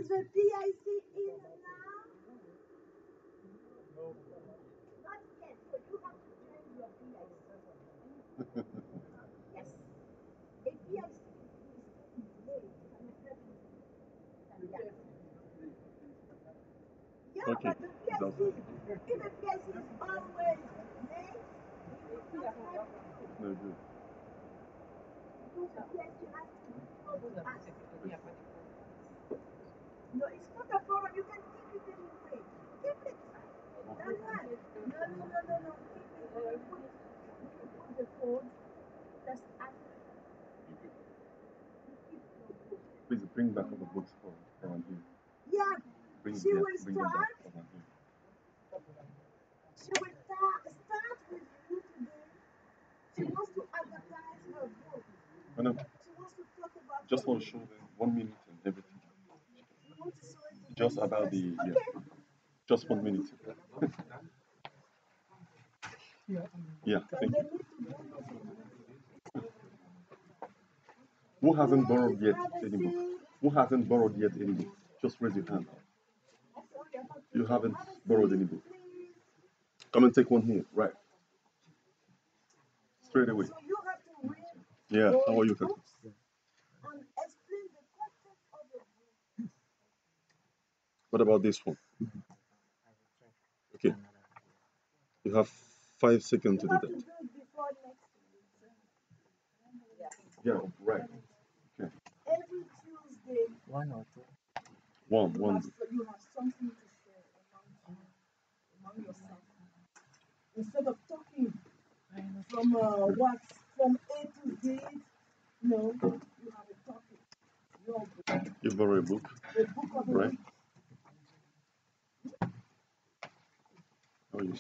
Is the PIC in now? Not yet. So you have to change your PIC. Yes. A PIC is late. Yeah. Yeah, Okay. but the PIC, if the PIC is always late, it's not right. No good. Because the PIC has to be fast. No, it's not a problem. You can keep it anyway. Keep it. That's right. No. Keep it. Put the phone just after. Please bring back the books for Andy. Yeah. Bring She them will bring them start. back for Andy. She will start with you today. She wants to advertise her book. No, She wants to talk about just her want to show them 1 minute and everything. You want to show it to Just them about first? the Okay. just 1 minute. Yeah, But thank they you. need to borrow from you. Who hasn't borrowed Please yet have a any book? seat. Who hasn't borrowed yet any book? Just raise your hand. You haven't borrowed any book. Come and take one here, right? Straight away. So you have to read Yeah, how are you, those Kaka? books and explain the content of the book. What about this one? Okay, you have 5 seconds to You do have to that. do it before next week. Yeah, right. Okay. Every Tuesday, One. you have something to share among yourself. Instead of talking from from A to Z, no, you have a topic. Your book, You borrow a book, the book of the right? week. How are you?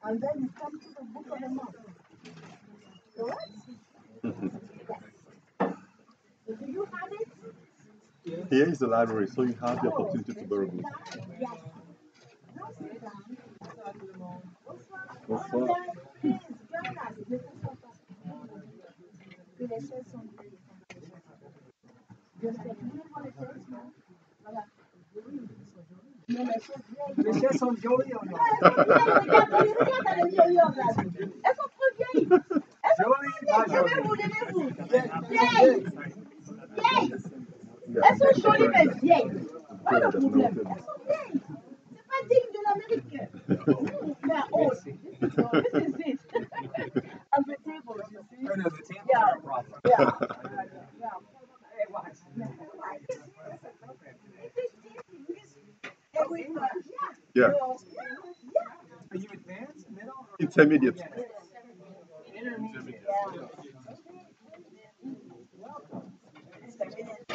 And then you come to the book of the month. Correct? So do you have it? Here is the library, so you have the opportunity to borrow books. Yes. Now sit down. Bonsoir. And then please join us. Que les chaises sont vieilles. Je sais, tout le monde les chaises, non? Voilà. Mais les chaises vieilles. Les chaises sont jolies ou non? Regarde, les vieilles, regarde. Elles sont trop vieilles. Elles sont Jolies, pas trop jolies. vieilles. Levez-vous. Vieilles. Vieilles. Elles sont jolies, mais vieilles. Voilà le problème. Elles sont vieilles. C'est pas digne de l'Amérique. Mais oh, this is it. On the table, you see. Oh no, the tables Yeah. are a problem. Yeah. Hey, watch. Every Yeah, Are you advanced, middle, or intermediate. intermediate? Welcome. Félicitations. Do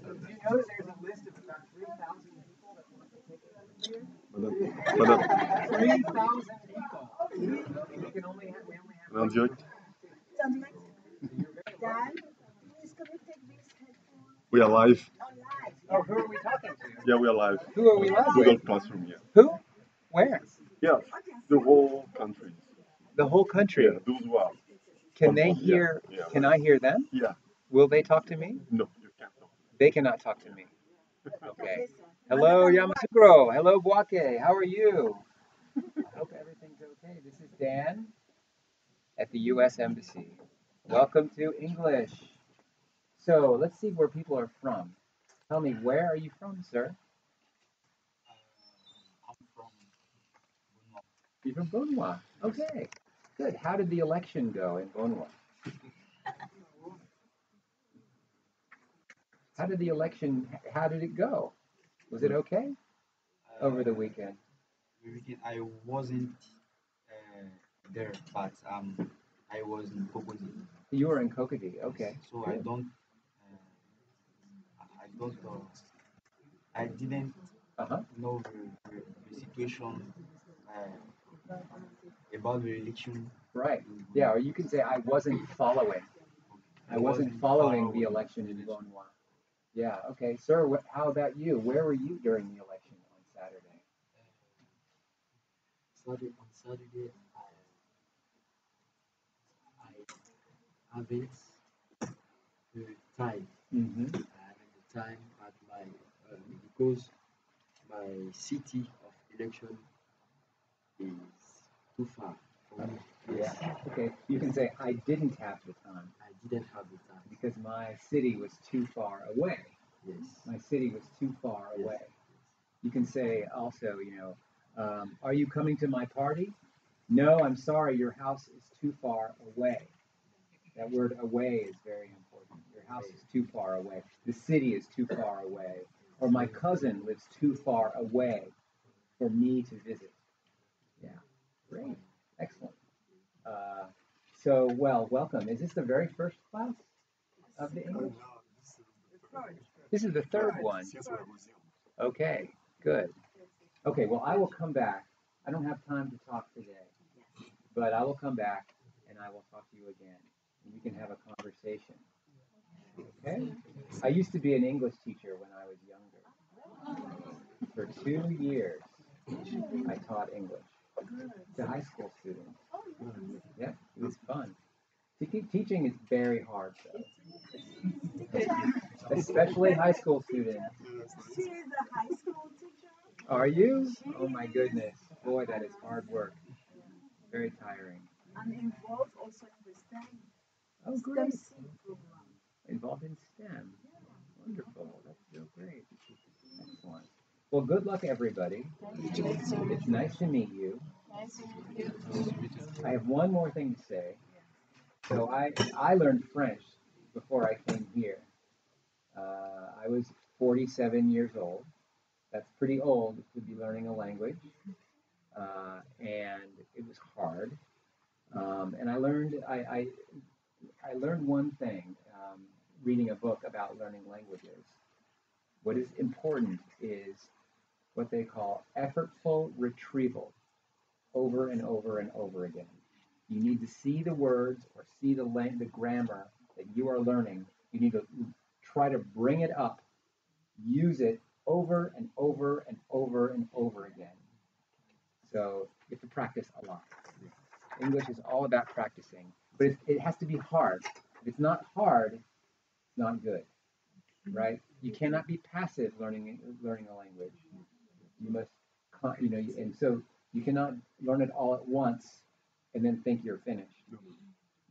you know that there's a list of about 3,000 people that want to take it here? Madame, 3,000 people. We can only have, we only have. en direct. Dan, please can you take this headphone We are live. online? Oh, who are we talking to? Yeah, we are live. Who are we live Google with? Classroom, yeah. Who? Where? Yeah, the whole country. The whole country. Yeah, those who are. Can they Yeah, hear? yeah. Can I hear them? Yeah, Will they talk to me? no, you can't talk. They cannot talk to me. Okay. Hello, Yamasukuro. Hello, Buake. How are you? I hope everything's okay. This is Dan at the U.S. Embassy. Welcome to English. So let's see where people are from. Tell me, where are you from, sir? I'm from Bunma. You're from Bonua. Okay. Good. How did the election go in Bonua? How did it go? Was it okay over the weekend? The weekend I wasn't there, but I was in Kokodi. You were in Kokodi. Okay. So Good. I didn't Uh-huh. know the situation about the election. Right. Yeah, or you can say I wasn't following. I wasn't following the election in Bonua. Yeah, okay. Sir, how about you? Where were you during the election on Saturday? On Saturday, I haven't the time. Mm-hmm. I mean the time at my because my city of election is too far from me. Yeah. Yes, Okay. You can say I didn't have the time I didn't have the time. because my city was too far away. Yes, My city was too far yes, away. You can say also, are you coming to my party? No, I'm sorry, your house is too far away. That word away is very important. Your house is too far away. The city is too far away. Or my cousin lives too far away for me to visit. Yeah, great, excellent. Uh, welcome. Is this the very first class of the English? This is the third one. Okay, good. Okay, well, I will come back. I don't have time to talk today, but I will come back and I will talk to you again. And we can have a conversation. Okay? I used to be an English teacher when I was younger. For 2 years, I taught English to high school students. Yeah, it was fun. Teaching is very hard, though, especially high school students. She is a high school teacher. Are you? Oh my goodness. Boy, that is hard work. Very tiring. I'm involved also in the STEM, Oh, STEM great. seed program. Involved in STEM. Wonderful. That's so great. Excellent. Well, good luck, everybody. It's nice to meet you. I have one more thing to say. So I learned French before I came here. I was 47 years old. That's pretty old to be learning a language. And it was hard. And I learned one thing reading a book about learning languages. What is important is what they call effortful retrieval over and over and over again. You need to see the words or see the grammar that you are learning. You need to try to bring it up, use it over and over and over and over again. So you have to practice a lot. English is all about practicing, but it has to be hard. If it's not hard, it's not good, right? You cannot be passive learning a language. You must, and so you cannot learn it all at once and then think you're finished.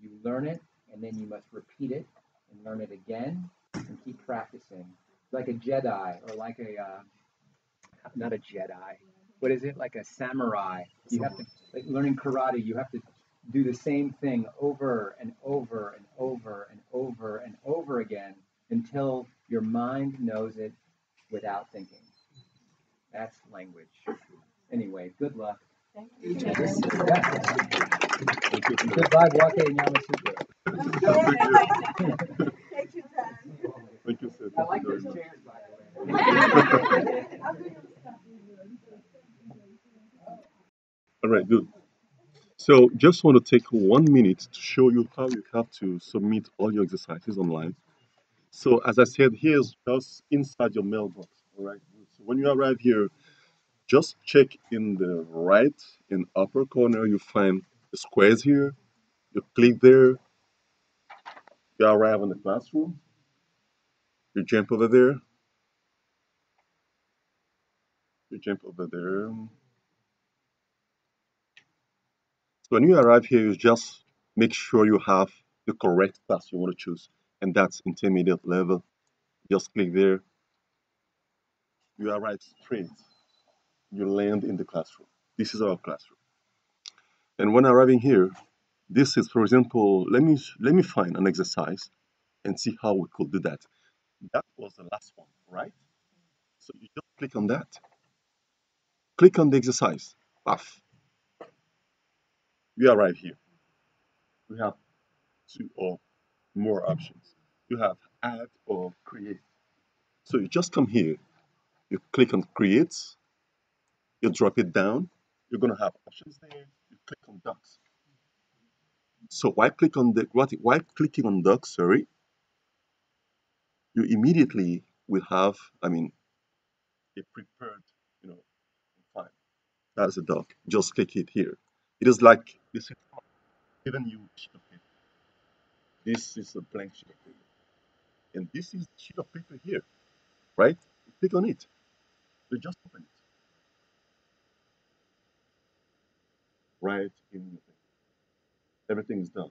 You learn it and then you must repeat it and learn it again and keep practicing. Like a Jedi or like not a Jedi. What is it? Like a samurai. You have to, like learning karate, you have to do the same thing over and over and over and over and over again until your mind knows it without thinking. That's language. Anyway, good luck. Thank you. Yeah. Goodbye, Wake and Yamasukro. Thank you, Dan. Thank you, sir. I Thank like you very those much. chairs, by the way. All right, good. So just want to take 1 minute to show you how you have to submit all your exercises online. So as I said, here's just inside your mailbox. All right. So when you arrive here, just check in the right in upper corner. You find the squares here. You click there. You arrive in the classroom. You jump over there. You jump over there. So when you arrive here, you just make sure you have the correct class you want to choose, and that's intermediate level. Just click there. You arrive straight. You land in the classroom. This is our classroom. And when arriving here, this is, for example, let me find an exercise and see how we could do that. That was the last one, right? So you just click on that. Click on the exercise. Paf. We arrive here. We have two or more options. You have add or create. So you just come here. You click on create. You drop it down. You're gonna have options there. You click on docs. So while clicking on docs, sorry, you immediately will have, a prepared, you know, file. That is a doc. Just click it here. It is like this is giving you a sheet of paper. This is a blank sheet of paper. And this is the sheet of paper here, right? Click on it. You just open it. Right in your thing. Everything is done.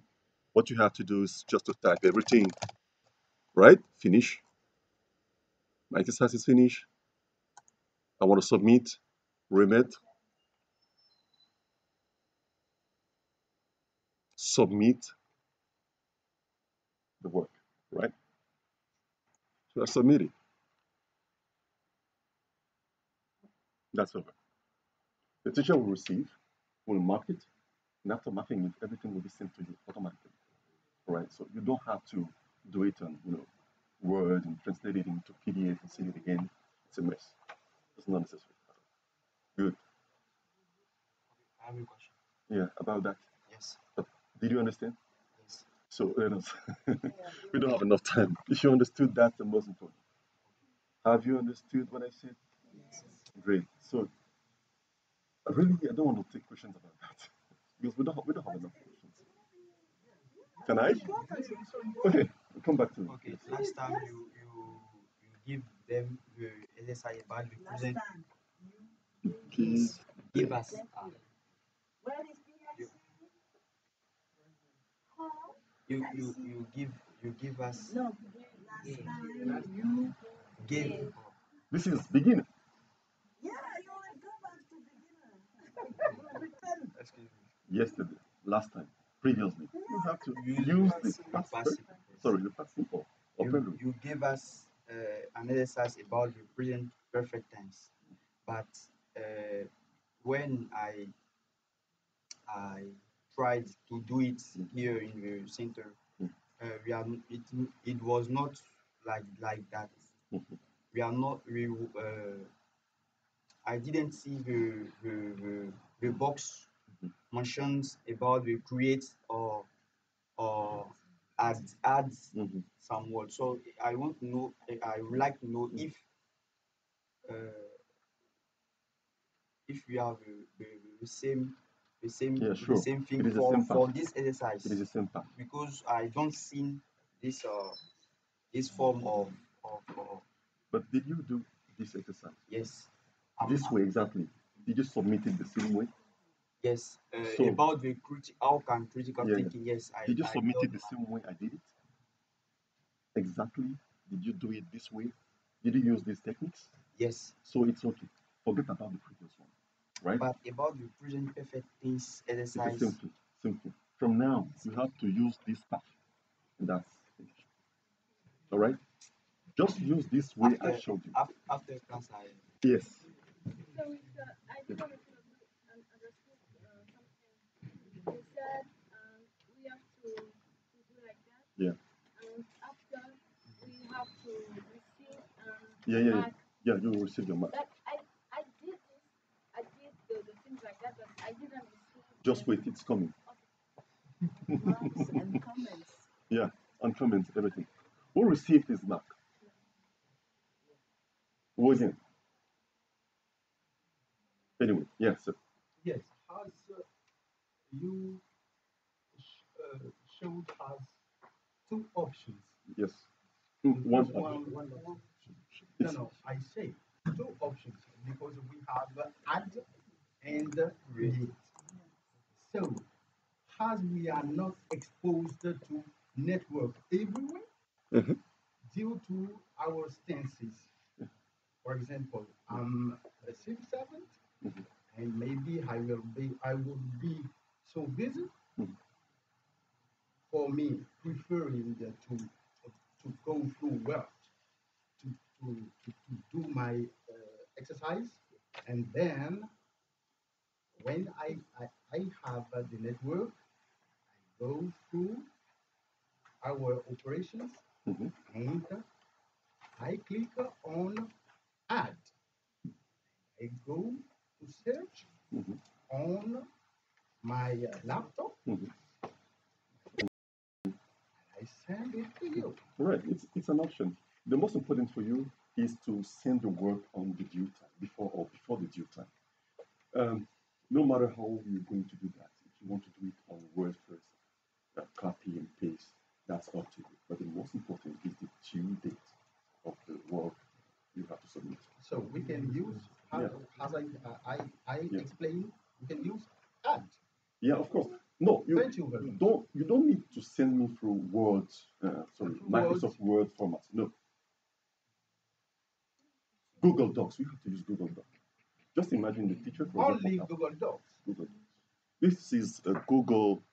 What you have to do is just to type everything, right? Finish. My exercise is finished. I want to submit, remit, submit the work, right? So I submit it. That's over. The teacher will receive, will mark it, and after marking it, everything will be sent to you automatically, right? So you don't have to do it on, Word and translate it into PDF and send it again. It's a mess. It's not necessary. Good. I have a question. Yeah, about that. Yes. But did you understand? Yes. So let us. We don't have enough time. If you understood, that's the most important. Have you understood what I said? Yes. Great. So really, I don't want to take questions about that because we don't have enough questions. Can I? Okay, we'll come back to it. Okay. Last time you give them the exercise about the present. Please give us. You give us. No, last time you Give. This is beginning. Yeah, you will go back to beginner. Excuse me. Yesterday, last time, previously. You have to Use use the past past. participle. Sorry, the past simple or prelude. You gave us an exercise about the present perfect tense, but when I tried to do it here in the center, we are it was not like that. We are not we I didn't see the box mentions about the create or add some words. So I want to know. I would like to know uh, if we have the same Yeah, the sure. same thing It is the same for path. this exercise It is the same path. because I don't see this this form of But did you do this exercise yes this way exactly? Did you submit it the same way? yes So about the how can critical yeah, thinking yes did you I submit done it the same way I did it? Exactly. Did you do it this way? Did you use these techniques? yes So it's okay. Forget about the previous one, right? but about the present perfect tense It's a exercise simple, simple. From now, you have to use this path. And that's finished. All right? Just use this way I showed you. after class I Yes. So I don't know if you understood something. You said we have to do like that. Yeah. And after we have to receive Yeah. mark. Yeah, you will receive your mark. But I did this. I did the things like that, but I didn't receive. Just wait, it's coming. Marks and comments. Yeah, and comments, everything. Who received his mark? Who wasn't? Anyway, yes. Yeah, Yes, has you showed us two options. yes. The One first option. no, no, I say two options because we have add and create. So, as we are not exposed to network everywhere Mhm. due to our stances, for example, I'm a civil servant, and maybe I will be so busy Mhm. for me preferring to go through work to, to do my exercise and then when I have the network I go through our operations Mhm. and I click on add. I go to search Mhm. on my laptop. Mhm. I send it to you. Right, it's an option. The most important for you is to send the work on the due time, before the due time. No matter how you're going to do that, if you want to do it on Word first, copy and paste, that's up to you. But the most important is the due date of the work you have to submit. So we can use, Yeah. as I Yeah. explained, we can use add. Yeah, of course. No, Thank you very much. you don't need to send me through Word, Through Microsoft Word format. No. Google Docs. We have to use Google Docs. Just imagine the teacher, for Only example. Google Docs. Google Docs. This is a Google.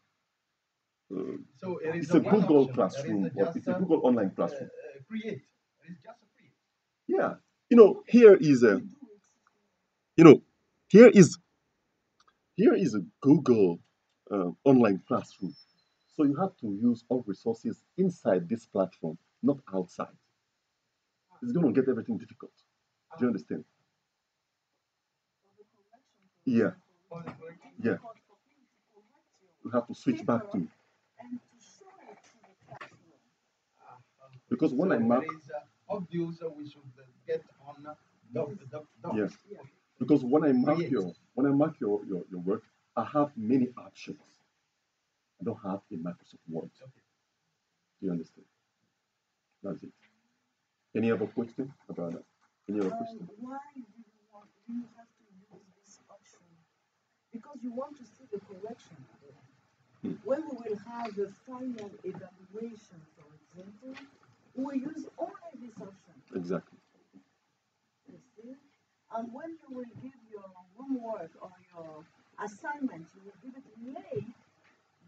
So it is It's a one Google option. classroom. It Or is it's just a Google online classroom. create. It is just a create. Yeah. Here is a. Here is a Google online classroom. So you have to use all resources inside this platform, not outside. It's going to get everything difficult. Do you understand? Yeah. Yeah. You have to switch back to. Because when I mark. It is obvious we should get on docs. Yes. Because when I mark Create. your work, I have many options. I don't have in Microsoft Word. Do you understand? That's it. Any other question about that? Any other question? Why do you have to use this option? Because you want to see the correction. When we will have the final evaluation, for example, we will use only this option. Exactly. You see? And when you will give your homework or your assignment, you will give it late,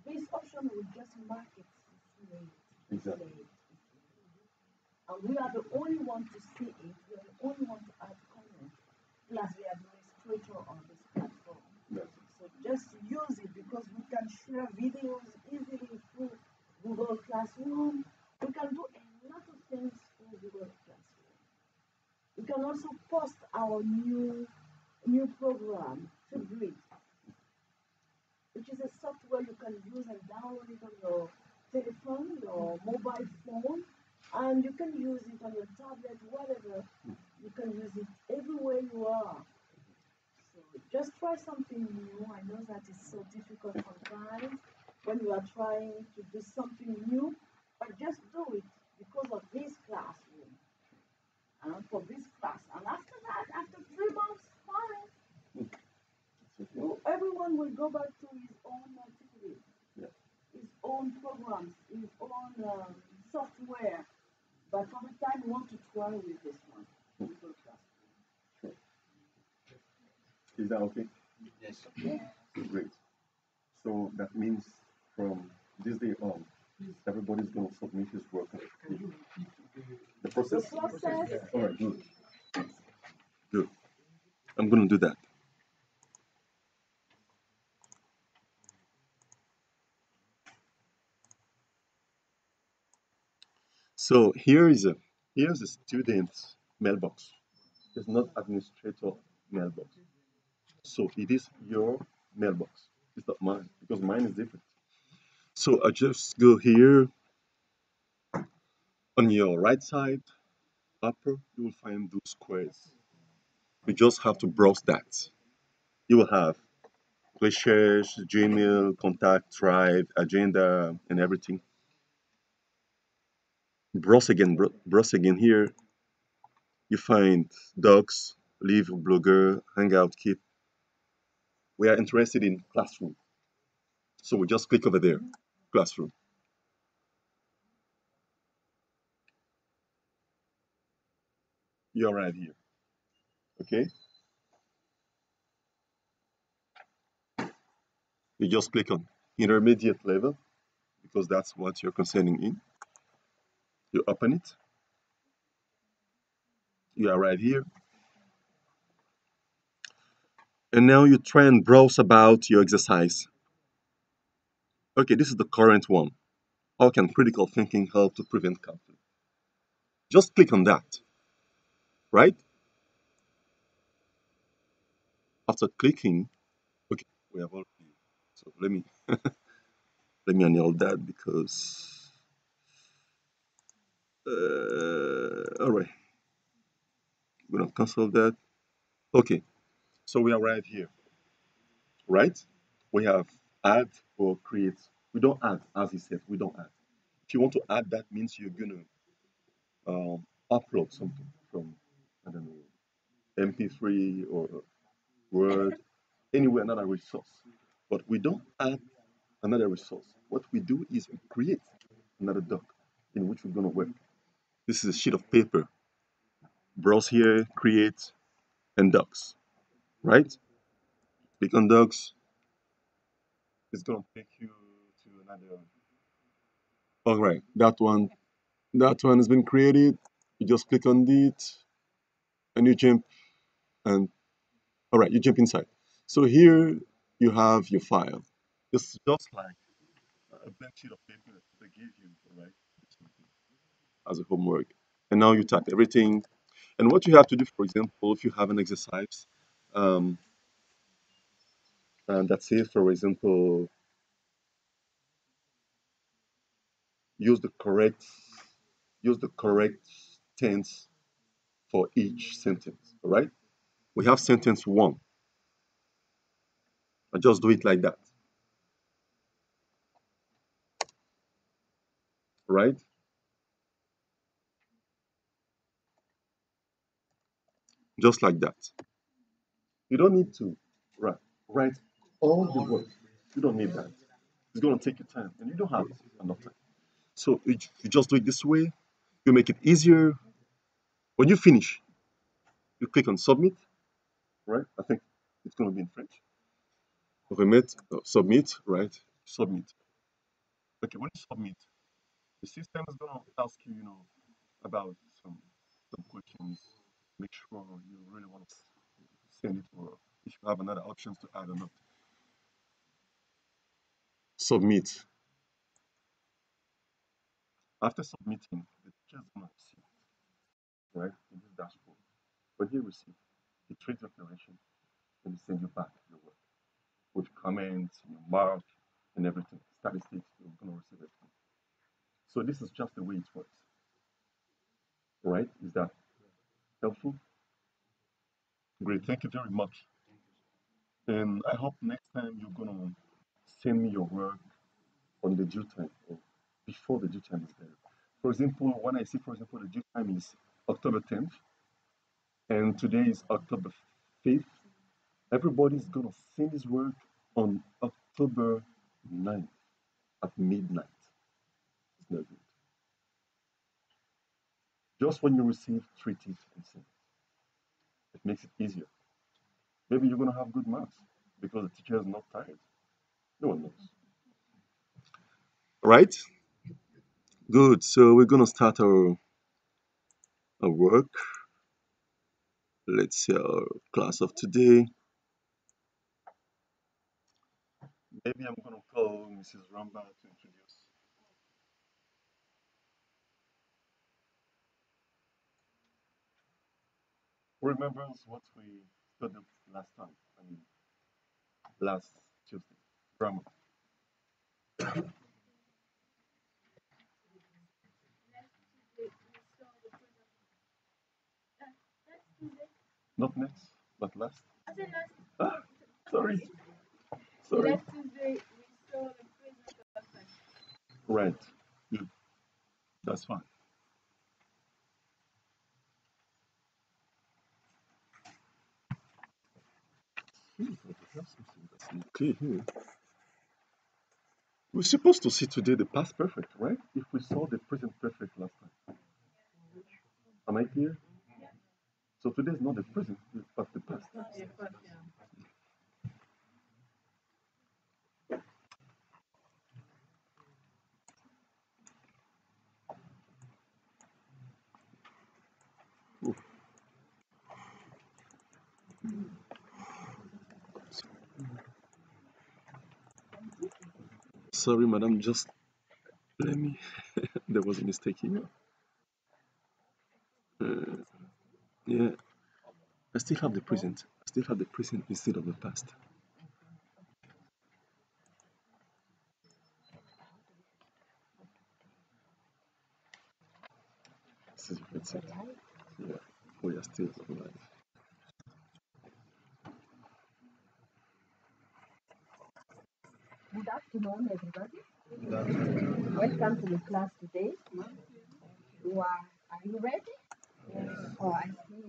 this option will just mark it late. Exactly. Late. And we are the only one to see it, we are the only one to add comments, plus the administrator on this platform. Yes. So just use it because we can share videos easily through Google Classroom. We can do a lot of things through Google Classroom. We can also post our new program, Flipgrid, which is a software you can use and download it on your telephone, your mobile phone, and you can use it on your tablet, whatever. You can use it everywhere you are. So just try something new. I know that it's so difficult sometimes when you are trying to do something new, but just do it because of this classroom. And for this class. And after that, after 3 months, fine. Everyone will go back to his own activity, his own programs, his own software. But for the time, we want to try with this one. Google Classroom. Is that okay? Yes. Great. So that means from this day on, everybody's going to submit his work. Can you repeat The process? The process. All right, good. Good. I'm going to do that. So here's a student's mailbox. It's not administrator mailbox. So it is your mailbox. It's not mine because mine is different. So I just go here on your right side upper, you will find those squares. You just have to browse that. You will have ClickShare, Gmail, Contact, Drive, Agenda, and everything. Browse again here. You find Docs, Live, Blogger, Hangout, Keep. We are interested in Classroom. So we just click over there, Classroom. You're right here. Okay? You just click on intermediate level because that's what you're concerning in. You open it. You are right here. And now you try and browse about your exercise. Okay, this is the current one. How can critical thinking help to prevent conflict? Just click on that, right? After clicking, okay, we have all. So let me annul that because all right, we're gonna cancel that. Okay, so we are right here, right? We have add or create. We don't add, as he said, we don't add. If you want to add, that means you're gonna upload something from, I don't know, MP3 or Word, anywhere, another resource. But we don't add another resource. What we do is we create another doc in which we're going to work. This is a sheet of paper. Browse here, create, and docs, right? Click on docs. It's going to take you to another. All right, that one has been created. You just click on it, and you jump, and all right, you jump inside. So here you have your file. It's just like a blank sheet of paper that they give you, right? As a homework. And now you type everything. And what you have to do, for example, if you have an exercise, um, and that says, for example, use the correct use the correct tense for each sentence. All right? We have sentence one. I just do it like that. Right? Just like that. You don't need to write all the words. You don't need that. It's going to take you time, and you don't have enough time. So you just do it this way. You make it easier. When you finish, you click on submit, right? I think it's going to be in French. Submit, right? Submit. Okay, when you submit, the system is going to ask you, about some questions. Make sure you really want to send it, or if you have another options to add or not. Submit. After submitting, the teacher is going to see, right, in this dashboard. When you receive the trade declaration, and send you back your work with comments, mark, and everything. Statistics, you're going to receive everything. So this is just the way it works, right? Is that helpful? Great, thank you very much. And I hope next time you're going to send me your work on the due time or before the due time is there. For example, when I see, for example, the due time is October 10th, and today is October 5th, everybody's going to send his work on October 9th at midnight. It's not good. Just when you receive, treat it and send it. It makes it easier. Maybe you're going to have good marks because the teacher is not tired. No one knows. Right? Good. So we're going to start our work. Let's see our class of today. Maybe I'm going to call Mrs. Ramba to introduce. Who remembers what we studied last time? I mean, last Tuesday. Grammar. Not next, but last. Ah, sorry. Sorry. Right. Good. That's fine. Okay, here. We're supposed to see today the past perfect, right? If we saw the present perfect last time. Am I clear? So today is not the present, but the past. Ooh. Sorry, madam, just let me. There was a mistake here. Uh, yeah, I still have the present. I still have the present instead of the past. This is it. Yeah, we are still alive. Good afternoon, everybody. Good afternoon. Welcome to the class today. I Are you ready? Oh, I see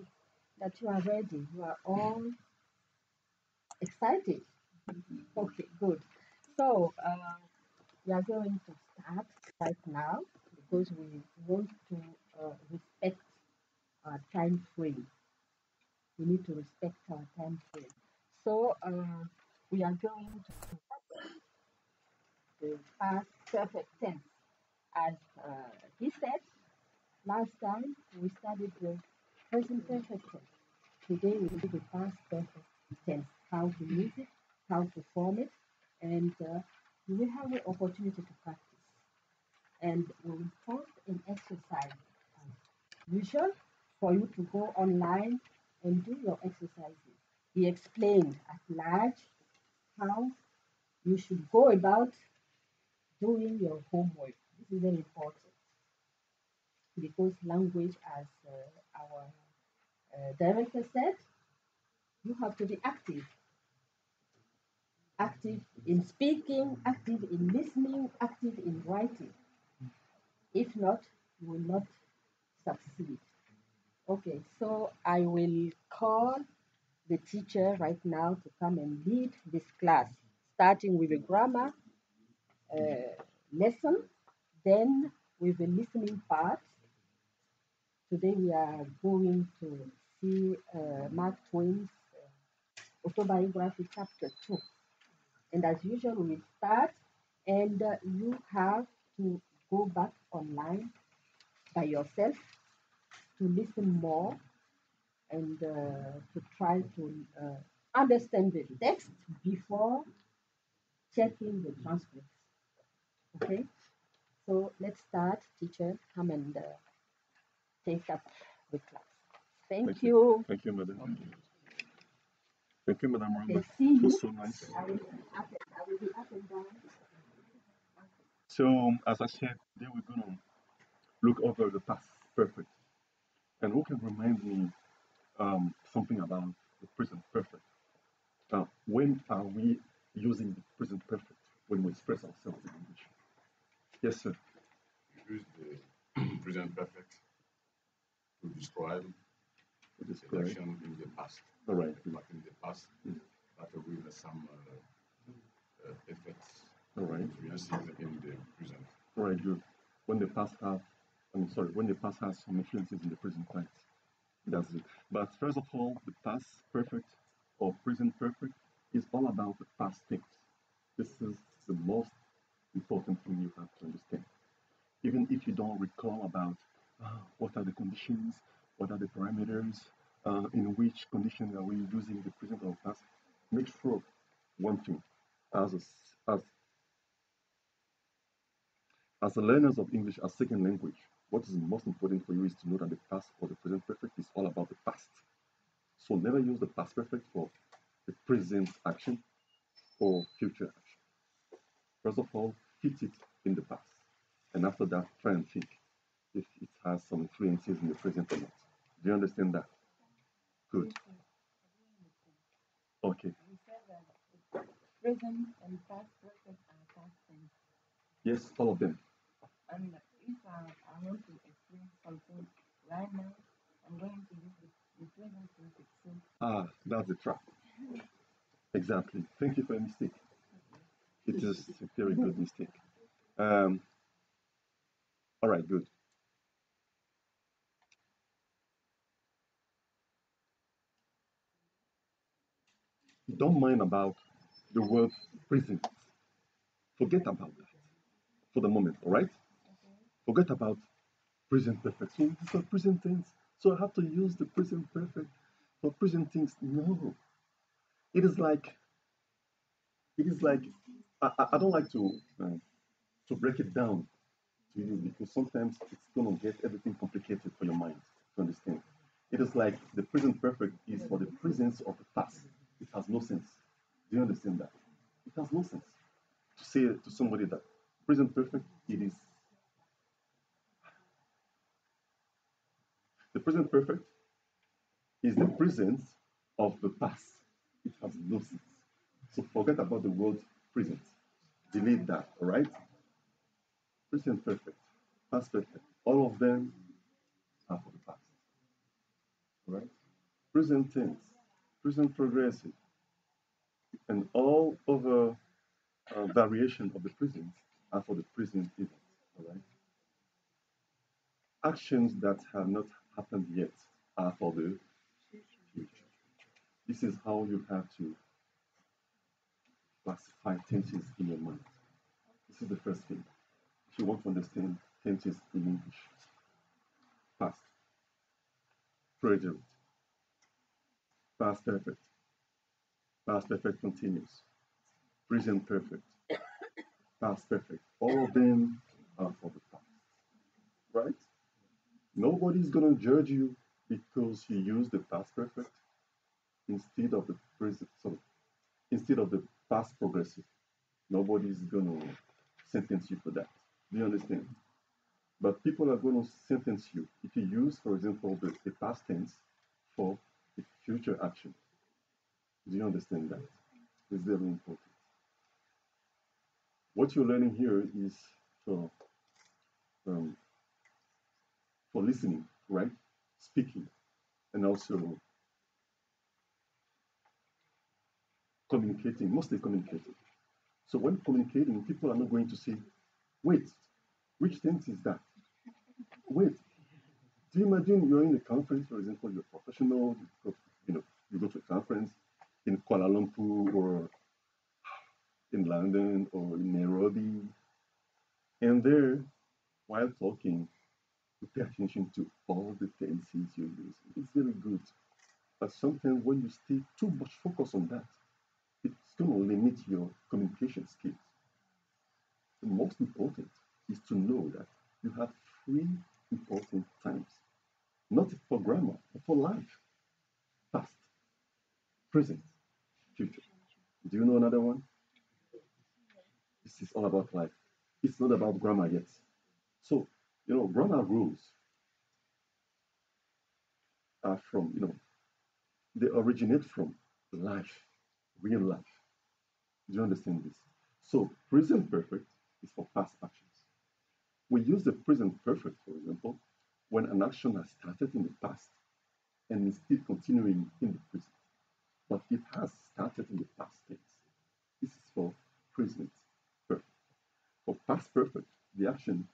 that you are ready. You are all excited. Okay, good. So, we are going to start right now because we want to respect our time frame. We need to respect our time frame. So, we are going to the past perfect tense. As he said, last time we studied the present perfect tense. Today we do the past perfect tense, how to use it, how to form it, and you will have the opportunity to practice. And we will post an exercise as usual for you to go online and do your exercises. He explained at large how you should go about doing your homework. This is very important because language, as our director said, you have to be active. Active in speaking, active in listening, active in writing. If not, you will not succeed. Okay, so I will call the teacher right now to come and lead this class, starting with a grammar lesson, then with the listening part. Today we are going to see Mark Twain's autobiography, chapter 2. And as usual, we will start, and you have to go back online by yourself to listen more and to try to understand the text before checking the transcripts. Okay, so let's start. Teacher, come and take up the class. Thank you. Thank you, madam. Thank you, Madam Okay, Rama. see It was you. so nice. I will be up and down. So, as I said, today we're going to look over the past perfect. And who can remind me something about the present perfect? When are we using the present perfect when we express ourselves in English? Yes, sir. Use the present perfect to describe It the is correct. selection in the past. All right. But in the past, that with some effects All right. experiences in the present. All right, good. When the past have, when the past has some influences in the present tense. That's it. But first of all, the past perfect or present perfect is all about the past tense. This is the most important thing you have to understand. Even if you don't recall about what are the conditions, what are the parameters, in which condition are we using the present or past, make sure one thing, as as a learners of English as second language, what is most important for you is to know that the past or the present perfect is all about the past. So never use the past perfect for the present action or future action. First of all, fit it in the past. And after that, try and think if it has some influences in the present or not. Do you understand that? Good. Okay. We said that the present and past perfect are past tense. Yes, all of them. And if I want to explain something right now, I'm going to use the present perfect. So, That's the trap. Exactly. Thank you for a mistake. It is a very good mistake. All right, good. Don't mind about the word present. Forget about that for the moment, all right? Forget about present perfect. So it's a present tense. So I have to use the present perfect for present things. No. It is like I don't like to break it down to you because sometimes it's gonna get everything complicated for your mind to understand. It is like the present perfect is for the presence of the past. It has no sense. Do you understand that? It has no sense to say to somebody that present perfect it is the present perfect is the presence of the past. It has no sense. So forget about the word present. Delete that, all right? Present perfect, past perfect. All of them are for the past, right? Present tense, present progressive, and all other variation of the present are for the present event, all right? Actions that have not happened yet are for the future. This is how you have to classify tenses in your mind. This is the first thing. If you want to understand tenses in English, past, present, past perfect, past perfect continuous, present perfect, past perfect. All of them are for the past, right? Nobody's gonna judge you because you use the past perfect instead of the present, sorry, instead of the past progressive. Nobody's gonna sentence you for that. Do you understand? But people are gonna sentence you if you use, for example, the past tense for the future action. Do you understand that? It's very important. What you're learning here is for um, for listening, right? Speaking, and also communicating, mostly communicating. So when communicating, people are not going to say, wait, which tense is that? Wait, do you imagine you're in a conference, for example, you're a professional, you go to a conference in Kuala Lumpur or in London or in Nairobi, and there, while talking, you pay attention to all the tenses you use. It's very good. But sometimes when you stay too much focus on that, it's going to limit your communication skills. The most important is to know that you have three important times, not for grammar, but for life: past, present, future. Do you know another one? This is all about life. It's not about grammar yet. So, grammar rules are from, they originate from life, real life. Do you understand this? So, present perfect is for past actions. We use the present perfect, for example, when an action has started in the past and is still continuing in the present, but it has started in the past tense. This is for present perfect. For past perfect, the action,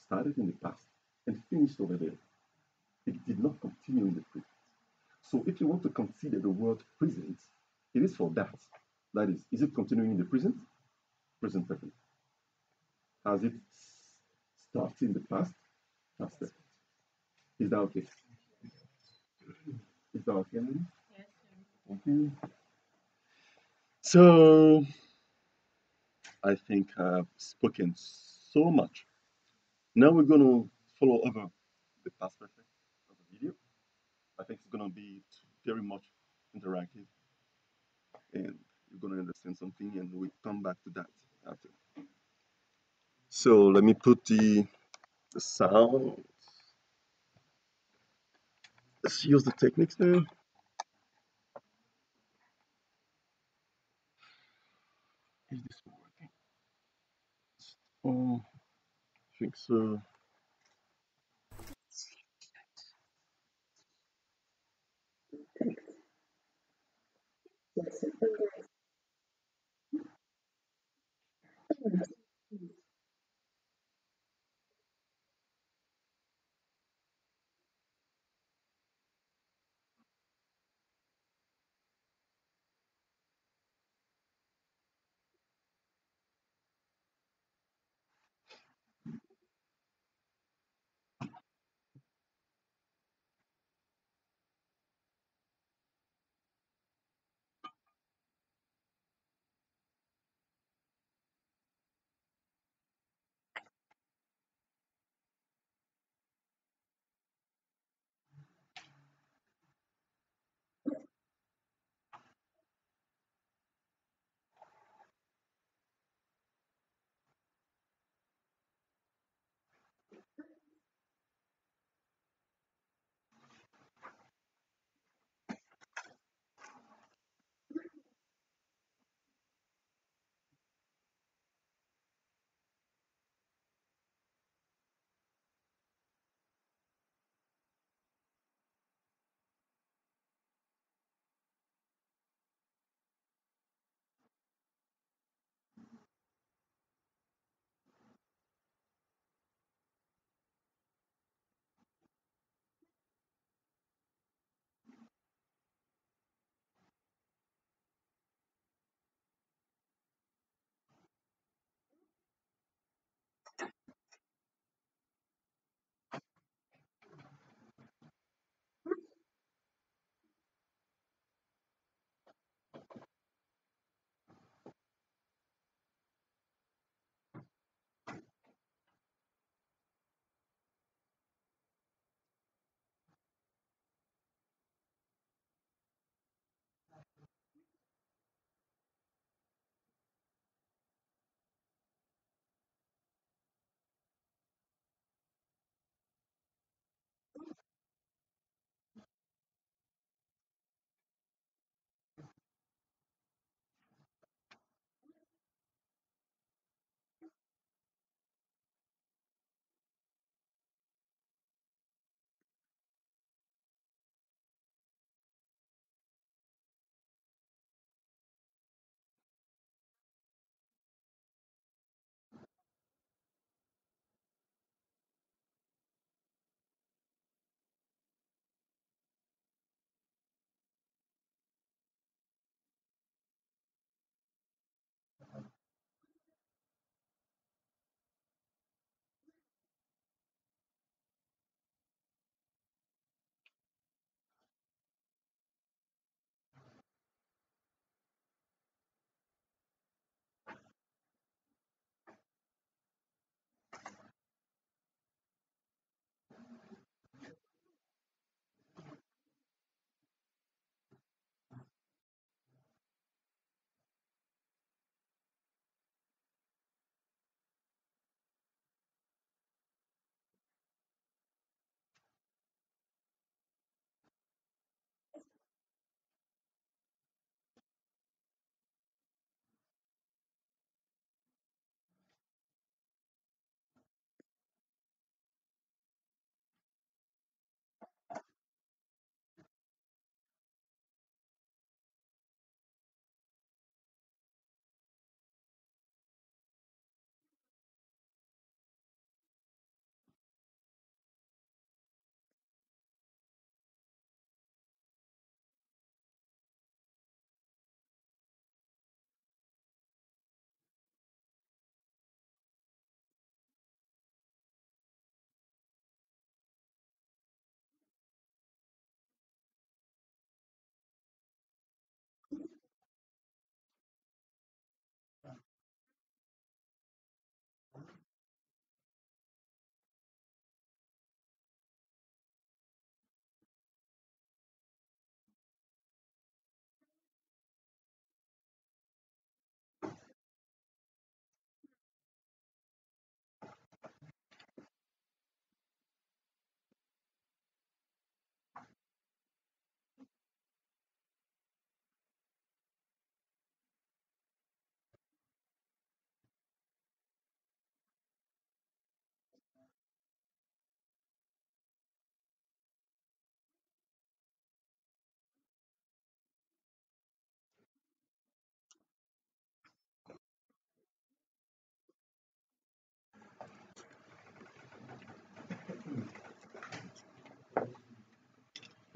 started in the past and finished over there. It did not continue in the present. So if you want to consider the word present, it is for that. That is it continuing in the present? Present perfect. Has it started in the past? Past perfect. Is that okay? Is that okay, Lily? Thank you. So I think I've spoken so much. Now we're going to follow over the past perfect of the video. I think it's going to be very much interactive and you're going to understand something and we'll come back to that after. So let me put the sound. Let's use the techniques now. Is this working? Oh, I think so.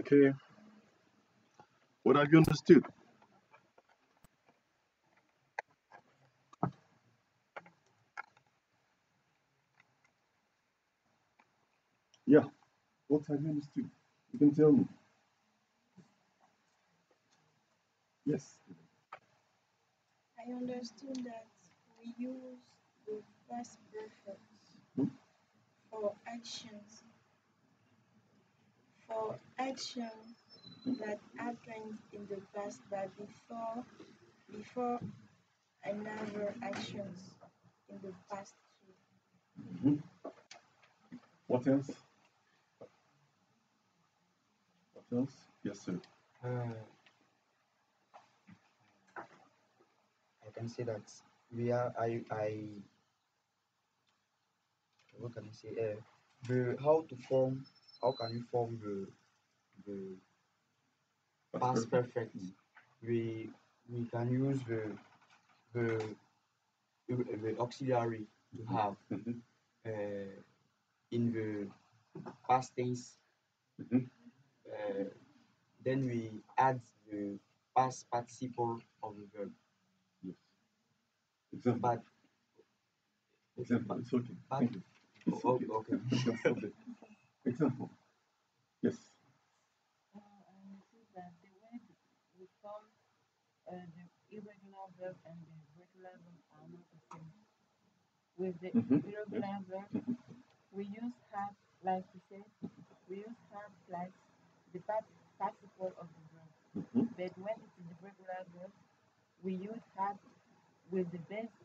Okay. What have you understood? Yeah. What have you understood? You can tell me. Yes. I understood that we use the past perfect Hmm? for actions that happened in the past, but before another actions in the past too. Mhm. What else? What else? Yes, sir. I can say that we are I what can I say the how can you form the past perfect. We can use the the auxiliary to have Mhm. in the past tense. Mhm. Then we add the past participle of the verb. Yes. Example. But Example. It's okay. but Thank you. It's oh, okay. okay. Just stop it. Example. Yes. And see that the way we form the irregular verb and the regular verb are not the same. With the Mm-hmm. irregular verb, Mm-hmm. we use have, like we said, we use have like the participle of the verb. Mm-hmm. But when it is the regular verb, we use have with the base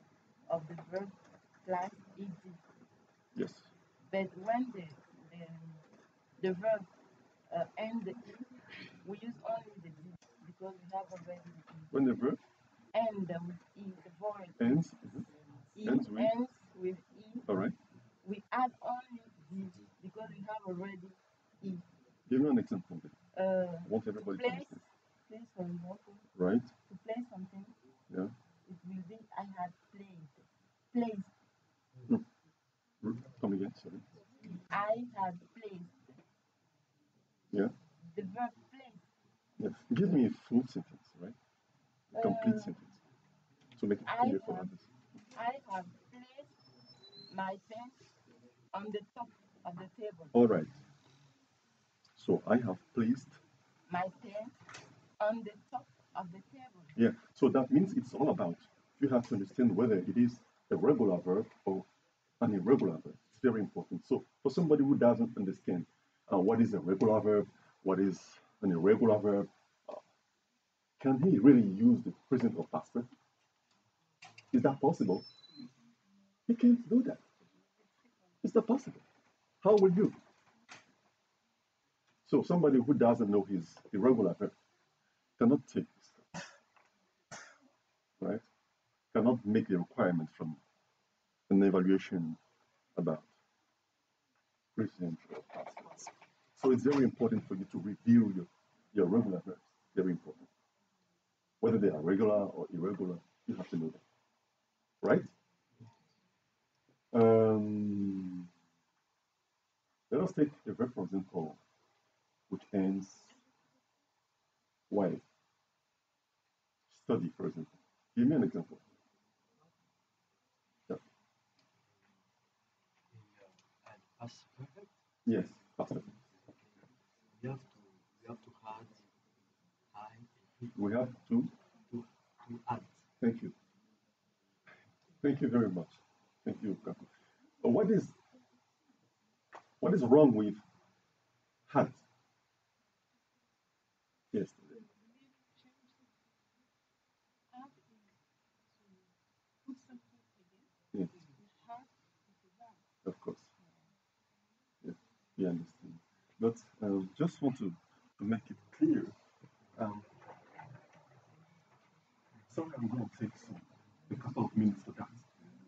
of the verb plus ed. Yes. But when the verb end the e, we use only the d because we have already the e. When the verb End with e, the void ends, e ends with. ends with e. All right. We add only d because we have already e. Give me an example then. I want everybody to Place, understand. place for example, Right. to play something, Yeah. it will be I had played. Placed. Come again. Sorry. I had placed. Yeah. The verb placed. Yes. Give me a full sentence, right? A complete Uh, sentence to make it I clear for have others. I have placed my pen on the top of the table. All right. So I have placed. My pen on the top of the table. Yeah. So that means it's all about. You have to understand whether it is a regular verb or an irregular verb. It's very important. So for somebody who doesn't understand what is a regular verb, what is an irregular verb, uh, can he really use the present or past tense? Is that possible? He can't do that. It's not possible. How will you? So somebody who doesn't know his irregular verb cannot take this, right? Cannot make the requirement from an evaluation about present or past tense. So it's very important for you to review your regular verbs. Very important. Whether they are regular or irregular, you have to know them, right? Um, Let us take a verb, for example, which ends Y. Study, for example. Give me an example. Yeah. And past perfect, Yes, past tense. we have to add I and We have to. to add. Thank you. Thank you very much. Thank you, Kaku. What is wrong with had? Yes. Yes, of course. Yes, we understand. But just want to make it clear. Um, sorry, I'm going to take a couple of minutes for that.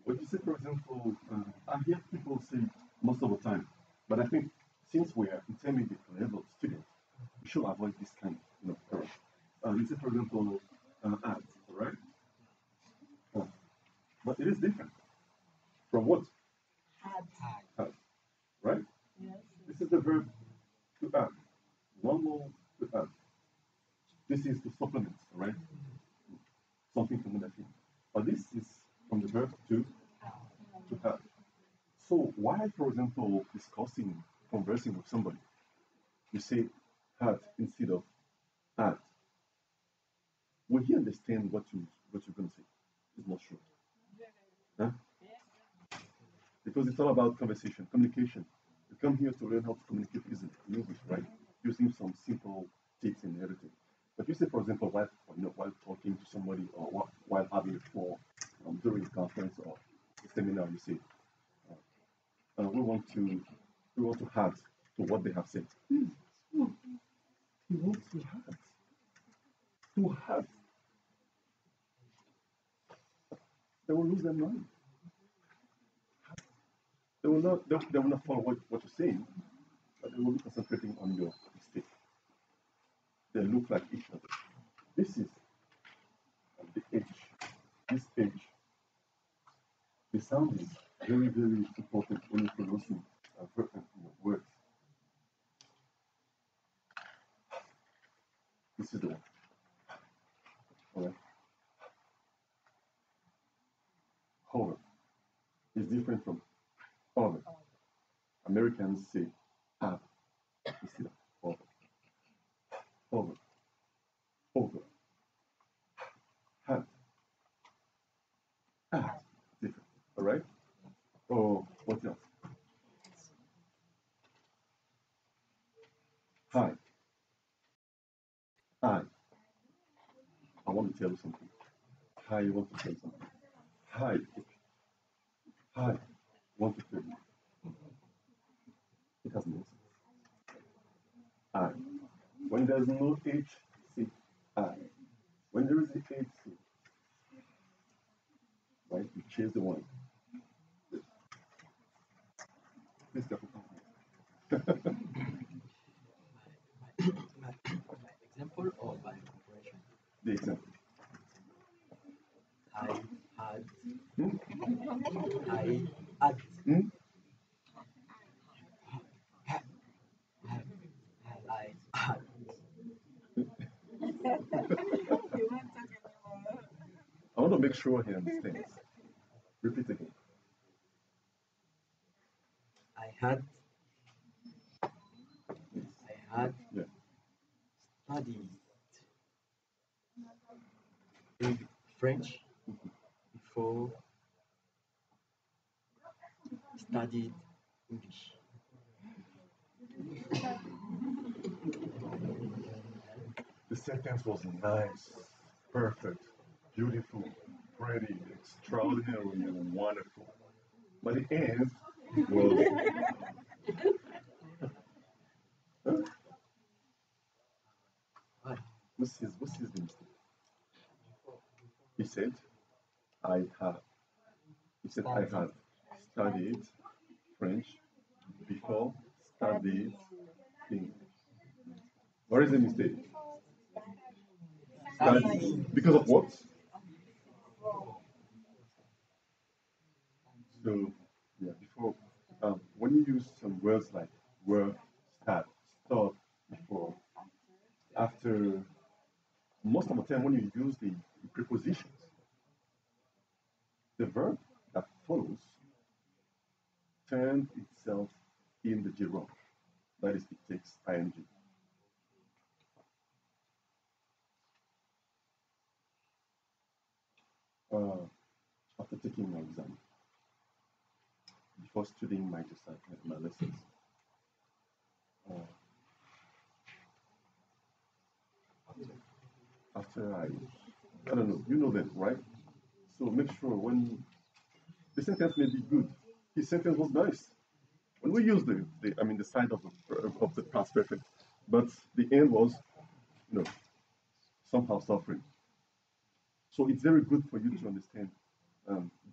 What you say, for example, I hear people say most of the time, but I think since we are intermediate level students, we should avoid this kind of error. You say, for example, ads, right? But it is different from what? Had. Had, right? Yes. This is the verb to add. Normal to add. This is to supplement, right? Something from another thing. But this is from the verb to have. So while, for example, discussing, conversing with somebody, you say had instead of had. Will he understand what you're gonna say? It's not sure. Huh? Because it's all about conversation, communication. You come here to learn how to communicate easily in English, right? Using some simple tips and everything. But you say, for example, while talking to somebody or while having a call during a conference or a seminar, you say, we want to add to what they have said. He wants to add. To add. They will lose their mind. They will not follow what you're saying, but they will be concentrating on your mistake. They look like each other. This is the H. This H. The sound is very, very important when you're pronouncing words. This is the one. Alright. However, it's different from over. Americans say have instead of over. Over. Over. Have. Have. Different. Alright? Or what else? Hi. Hi. I want to tell you something. Hi, I want to tell you something. Hi. Hi. I want to tell you. It has no sense. I. When there's no H, say I. When there is a H, say right? You chase the one. Please careful. My example or my comparison? The example. I had, Hmm? I had, Hmm? I had. I want to make sure he understands. Repeat again. I had, Yes. I had Yeah. studied French before studied English. The sentence was nice, perfect, beautiful, pretty, extraordinary, and wonderful. But the end was. Huh? Why? What's his name? He said, I have. He said, I have studied French before studied English. What is the mistake? Study. Because of what? So, yeah, before, when you use some words like were, start, stop, before, after, most of the time when you use the prepositions, the verb that follows turns itself in the gerund. That is, it takes ing. Uh, After taking my exam, before studying my lessons, uh, after I don't know, you know that, right? So make sure when the sentence may be good, his sentence was nice. When we use the side of the past perfect, but the end was, you know, somehow suffering. So it's very good for you to understand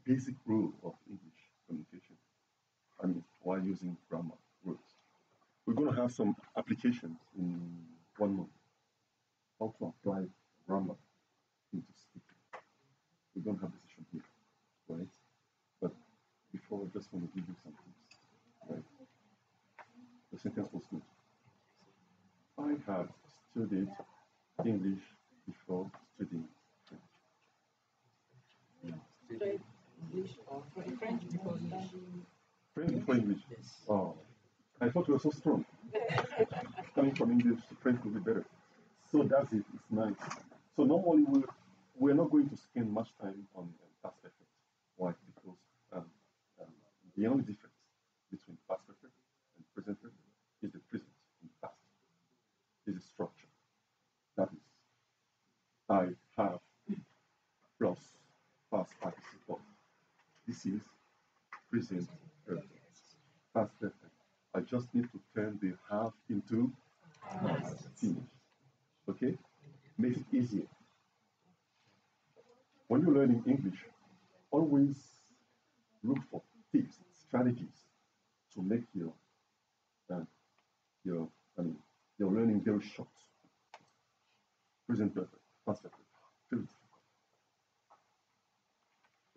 basic rule of English communication. While using grammar words, we're going to have some applications in 1 month. How to apply grammar into speaking. We're going to have a session here, right? But before, I just want to give you some tips, right? The sentence was good. I have studied English before studying Straight English or French before English? French before English? Yes. Oh, I thought you were so strong. Coming from English to French will be better. So that's it. It's nice. So normally we're not going to spend much time on past perfect. Why? Because um, um, the only difference between past perfect and present perfect is the present and past is the structure. That is, I have plus past participle. This is present perfect. Past perfect. I just need to turn the have into finish. Okay? Makes it easier. When you're learning English, always look for tips, strategies to make uh, your I mean your learning very short. Present perfect, past perfect, very difficult.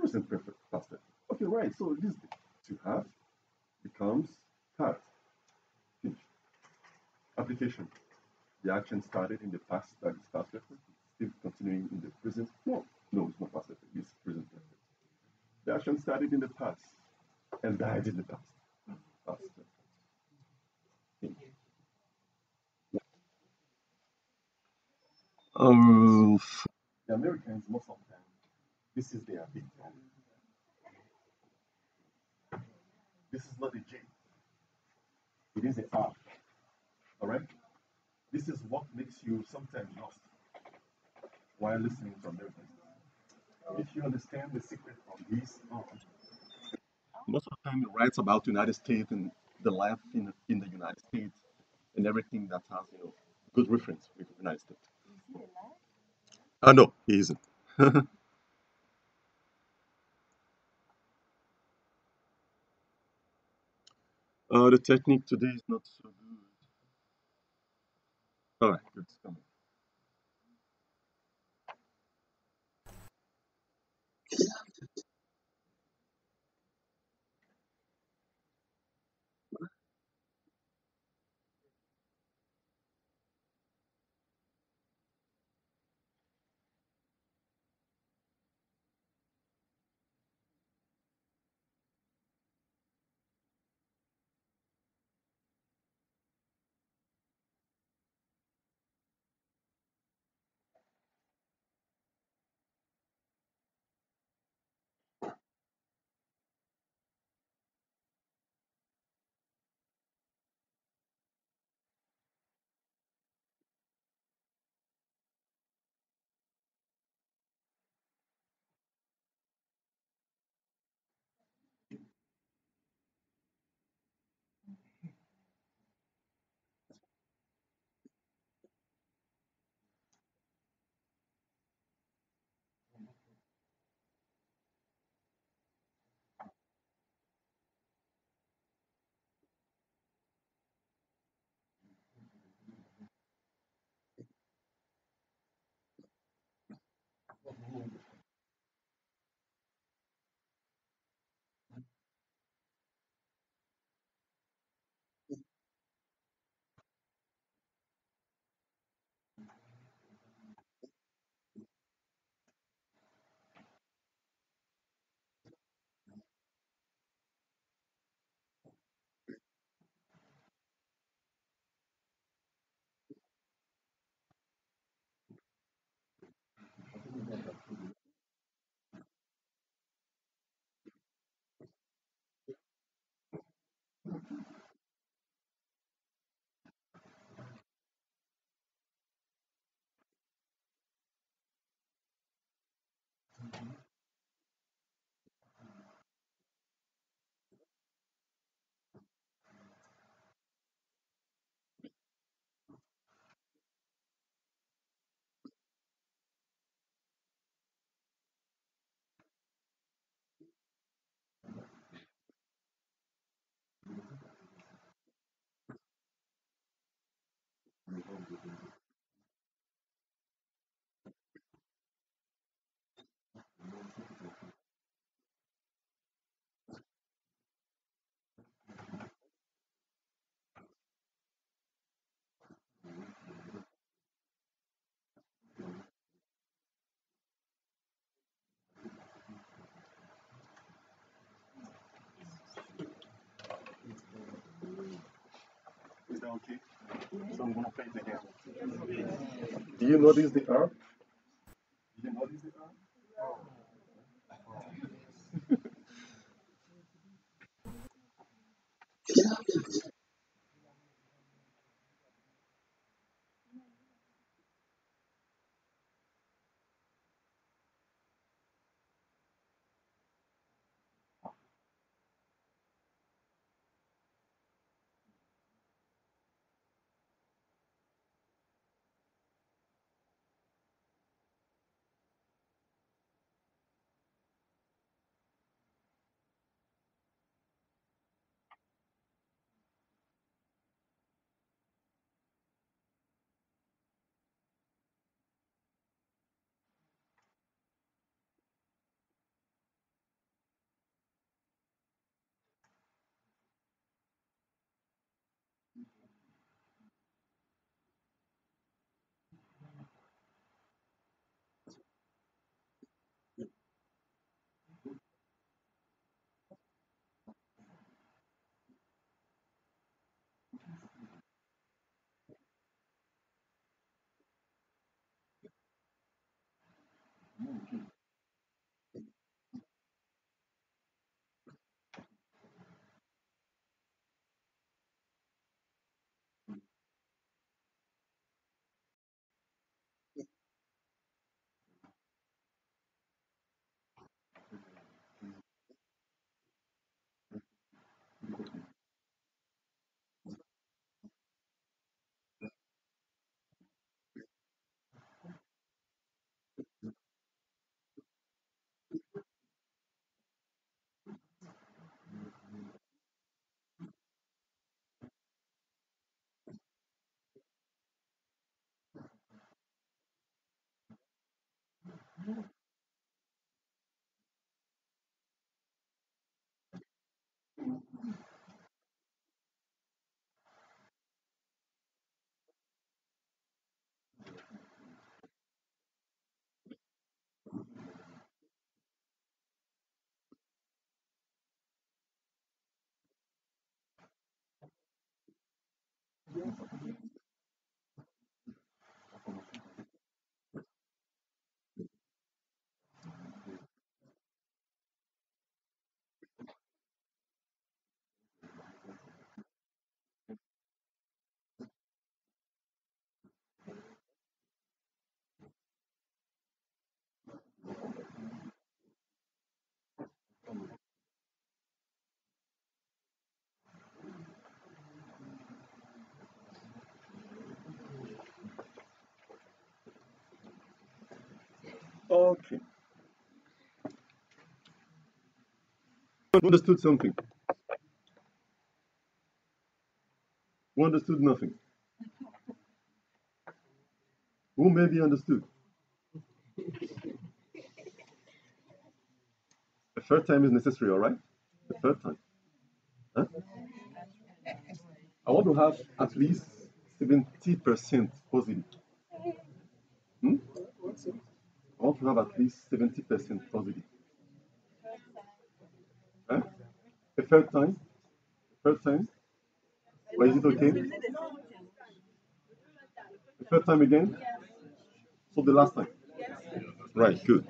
Present perfect, past perfect. Okay, right. So this to have becomes had. Finished. Application. The action started in the past, that is past perfect. Still continuing in the present. No, no, it's not past perfect. It's present perfect. The action started in the past and died in the past. Past perfect. For the Americans, most of the time, this is their big problem. This is not a J, it is an R. All right? This is what makes you sometimes lost while listening to Americans. If you understand the secret of this R, most of the time it writes about United States and the life in the United States and everything that has good reference with the United States. No, he isn't. The technique today is not so good. All right, good. Come that okay? So I'm gonna play it again. Do you notice the herb? Do you notice the herb? Okay. Who understood something? Who understood nothing? Who maybe understood? The third time is necessary, all right? The third time. Huh? I want to have at least 70% positive. Hmm? I want to have at least 70% positive. Huh? The third time? The third time? Or is it okay? The third time again? So the last time? Right, good.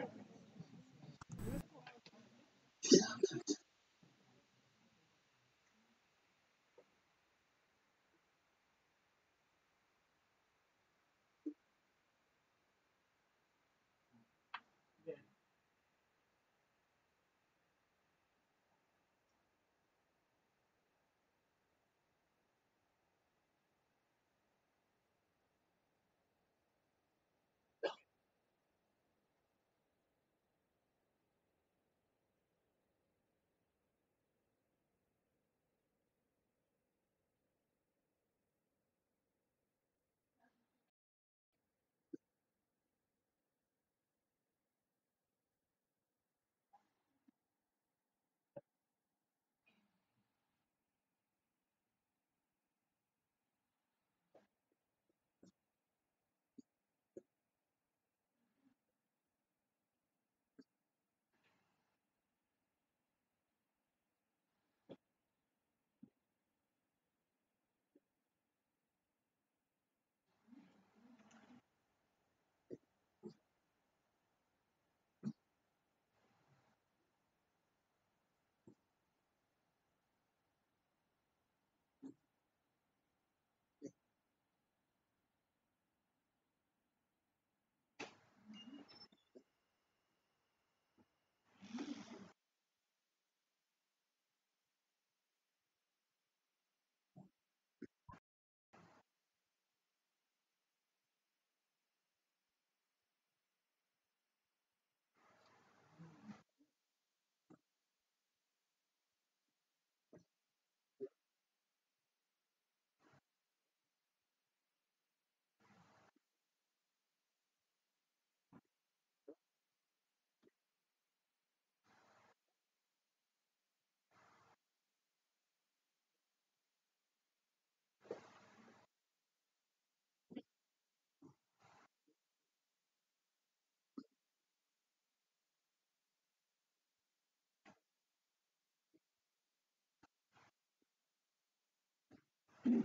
I'm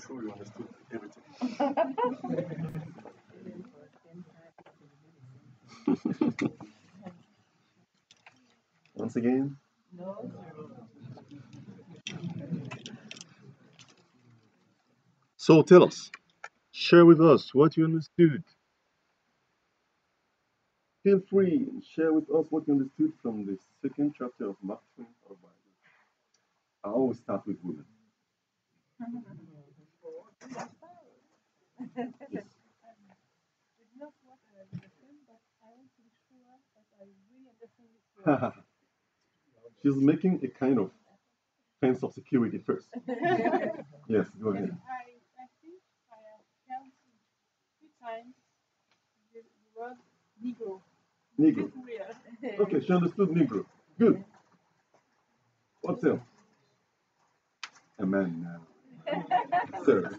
sure you understood everything. Once again, so tell us, share with us what you understood. Feel free and share with us what you understood from the second chapter of Mark Twain Bible. I always start with women. Yes. She's making a kind of fence of security first. Yes, go ahead. I think I have counted 2 times the word Negro. Negro. It's weird. Okay, she understood Negro. Good. What's else? A man now. Sir.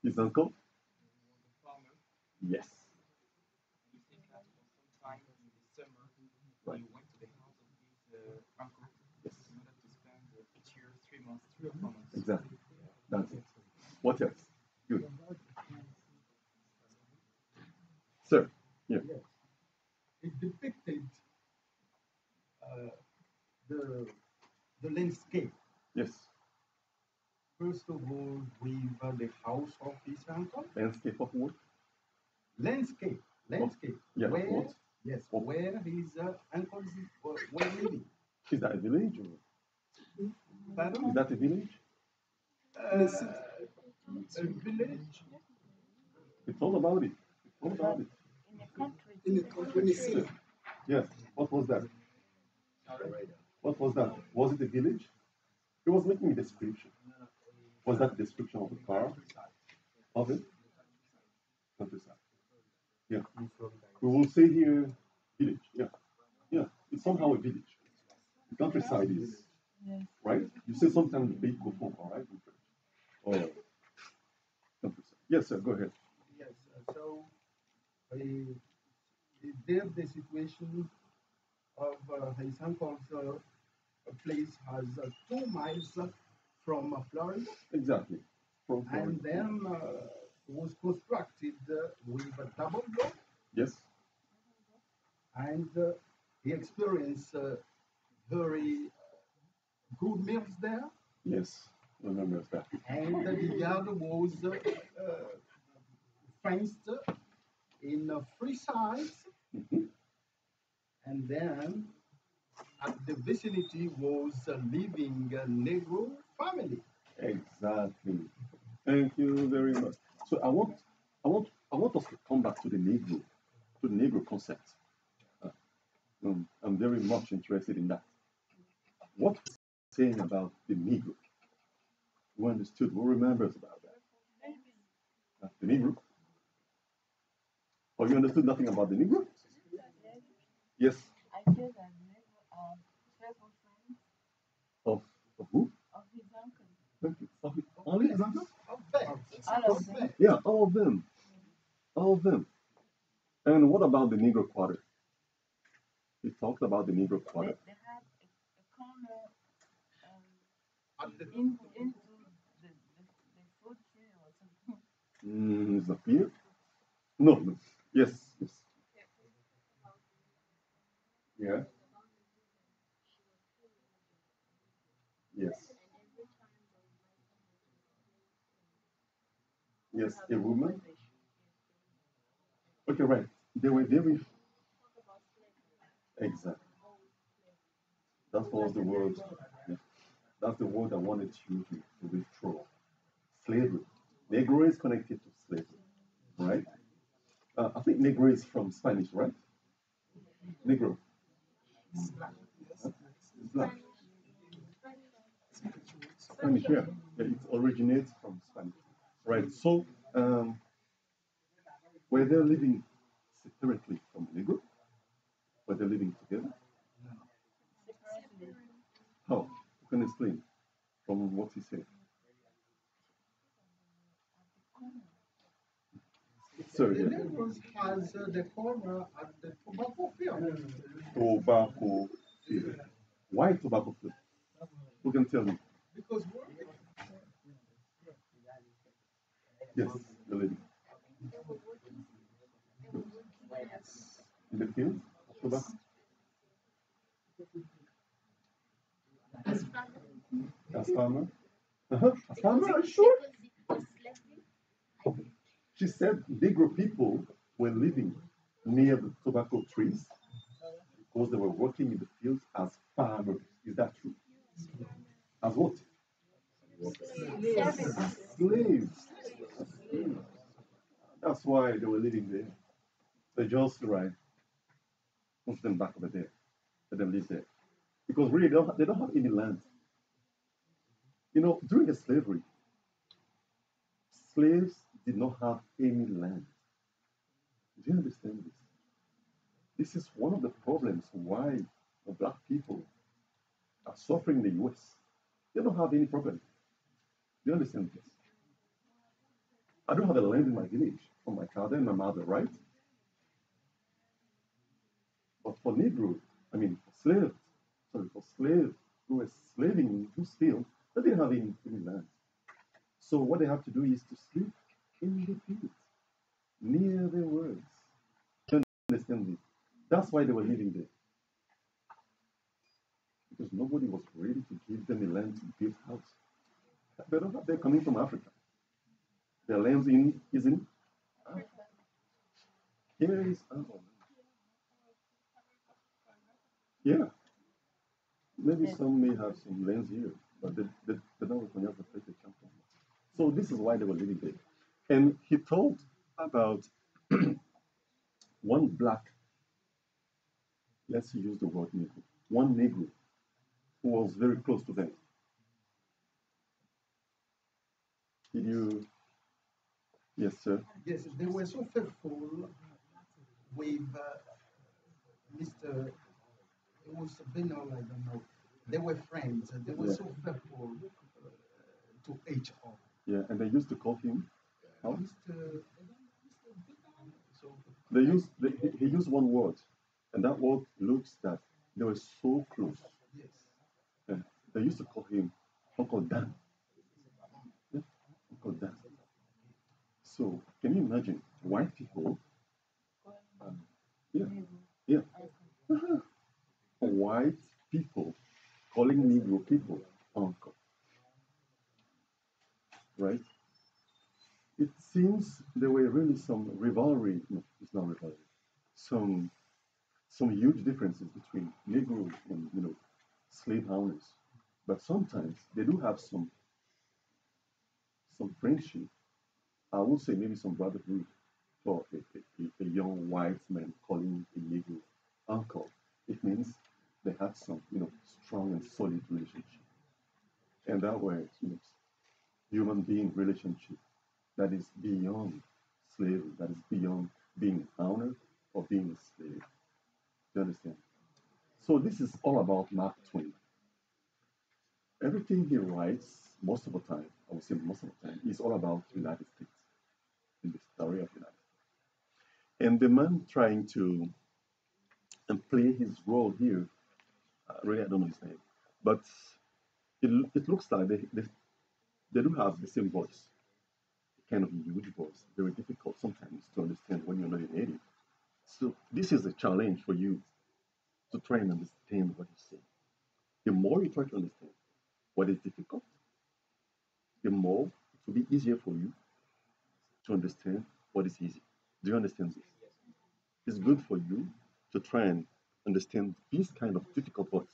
His uncle? Yes. Right. Yes. Exactly. That's it. What else? Good. Sir. Yeah. Yes. It depicted uh, the the landscape. Yes. First of all, with the house of his uncle. Landscape of what? Landscape. Landscape. Yeah, where, what? yes, What? where his uncles were living. Is that a village? Or? Pardon? Is that a village? A village. It's all about it. It's all about it. In the country. In the city. Yes. What was that? What was that? Was it a village? He was making a description. Was that a description of the car? Of it? Countryside. Yeah. We will say here village. Yeah. Yeah. It's somehow a village. The countryside is right. You say sometimes the big coupon, all right? Or countryside. Yes, sir. Go ahead. Yes. So there the situation of his uncle's place has 2 miles from Florida. Exactly. From Florida. And then was constructed with a double door. Yes. And he experienced very good meals there. Yes. Remember that. And the yard was fenced in 3 sides. Mm-hmm. And then at the vicinity was a living Negro family. Exactly. Thank you very much. So I want us to come back to the Negro concept. Uh, I'm very much interested in that. What was saying about the Negro? Who understood? Who remembers about that? The Negro? Oh, you understood nothing about the Negro? Yes. I feel that Negro are several friends Of who? of his uncle. Thank you. Only his uncle? Of them. All of them. Yeah, all of them. All of them. And what about the Negro quarter? He talked about the Negro quarter. They had a corner At the, into the food tree or something. Is that clear? No, no. Yes, yes. Yeah. Yes. Yes, a woman. Okay, right. They were very exact. That was the word. Yeah. That's the word I wanted you to withdraw. Slavery. Negro is connected to slavery, right? I think Negro is from Spanish, right? Negro. Yes. It's black. Spanish, yeah. Yeah, it originates from Spanish. Right. So, were they living separately from Negro? Were they living together? How? You can explain from what he said. So, The yeah. Negroes has the corner at the tobacco field. Tobacco field. Why tobacco field? Who can tell me? Because Yes, the lady. In the field of tobacco? As farmer? As farmer, are you sure? She said Negro people were living near the tobacco trees because they were working in the fields as farmers. Is that true? As what? As slaves. That's why they were living there. They just right, push them back over there, let them live there. Because really, they don't have any land. You know, during the slavery, slaves did not have any land. Do you understand this? This is one of the problems why the black people are suffering in the US. They don't have any problem. Do you understand this? I don't have a land in my village for my father and my mother, right? But for Negro, I mean, for slaves who were slaving in this field, they didn't have any land. So what they have to do is to sleep in the fields, near the woods. Do you understand this? That's why they were living there. Because nobody was ready to give them a land to build house. They're coming from Africa. Their land is in Africa. Here is yeah. Maybe some may have some lands here, but they don't recognize the place they come from. So this is why they were living there. And he told about one black, let's use the word Negro, one Negro who was very close to them. Did you? Yes, sir. yes, they were so faithful with Mr. It was Benal, I don't know. They were friends. They were Yeah. so faithful to each other. Yeah, and they used to call him. How? Mr. So He used one word, and that word looks that they were so close. yes, Yeah. They used to call him Uncle Dan. Yeah, Uncle Dan. So can you imagine white people? Yeah, yeah. White people calling Negro people uncle, right? It seems there were really some rivalry. No, it's not rivalry. Some some huge differences between Negro and slave owners. But sometimes they do have some friendship. I would say maybe some brotherhood for a young white man calling a Negro uncle. It means they had some strong and solid relationship, and that way human being relationship that is beyond slavery, that is beyond being honored or being a slave. Do you understand? So this is all about Mark Twain. Everything he writes, most of the time, I would say most of the time, is all about the United States and the story of the United States. And the man trying to play his role here, really, I don't know his name, but it looks like they do have the same voice, kind of huge voice, very difficult sometimes to understand when you're not a native. So this is a challenge for you to try and understand what he's saying. The more you try to understand what is difficult, the more it will be easier for you to understand what is easy. Do you understand this? It's good for you to try and understand this kind of difficult words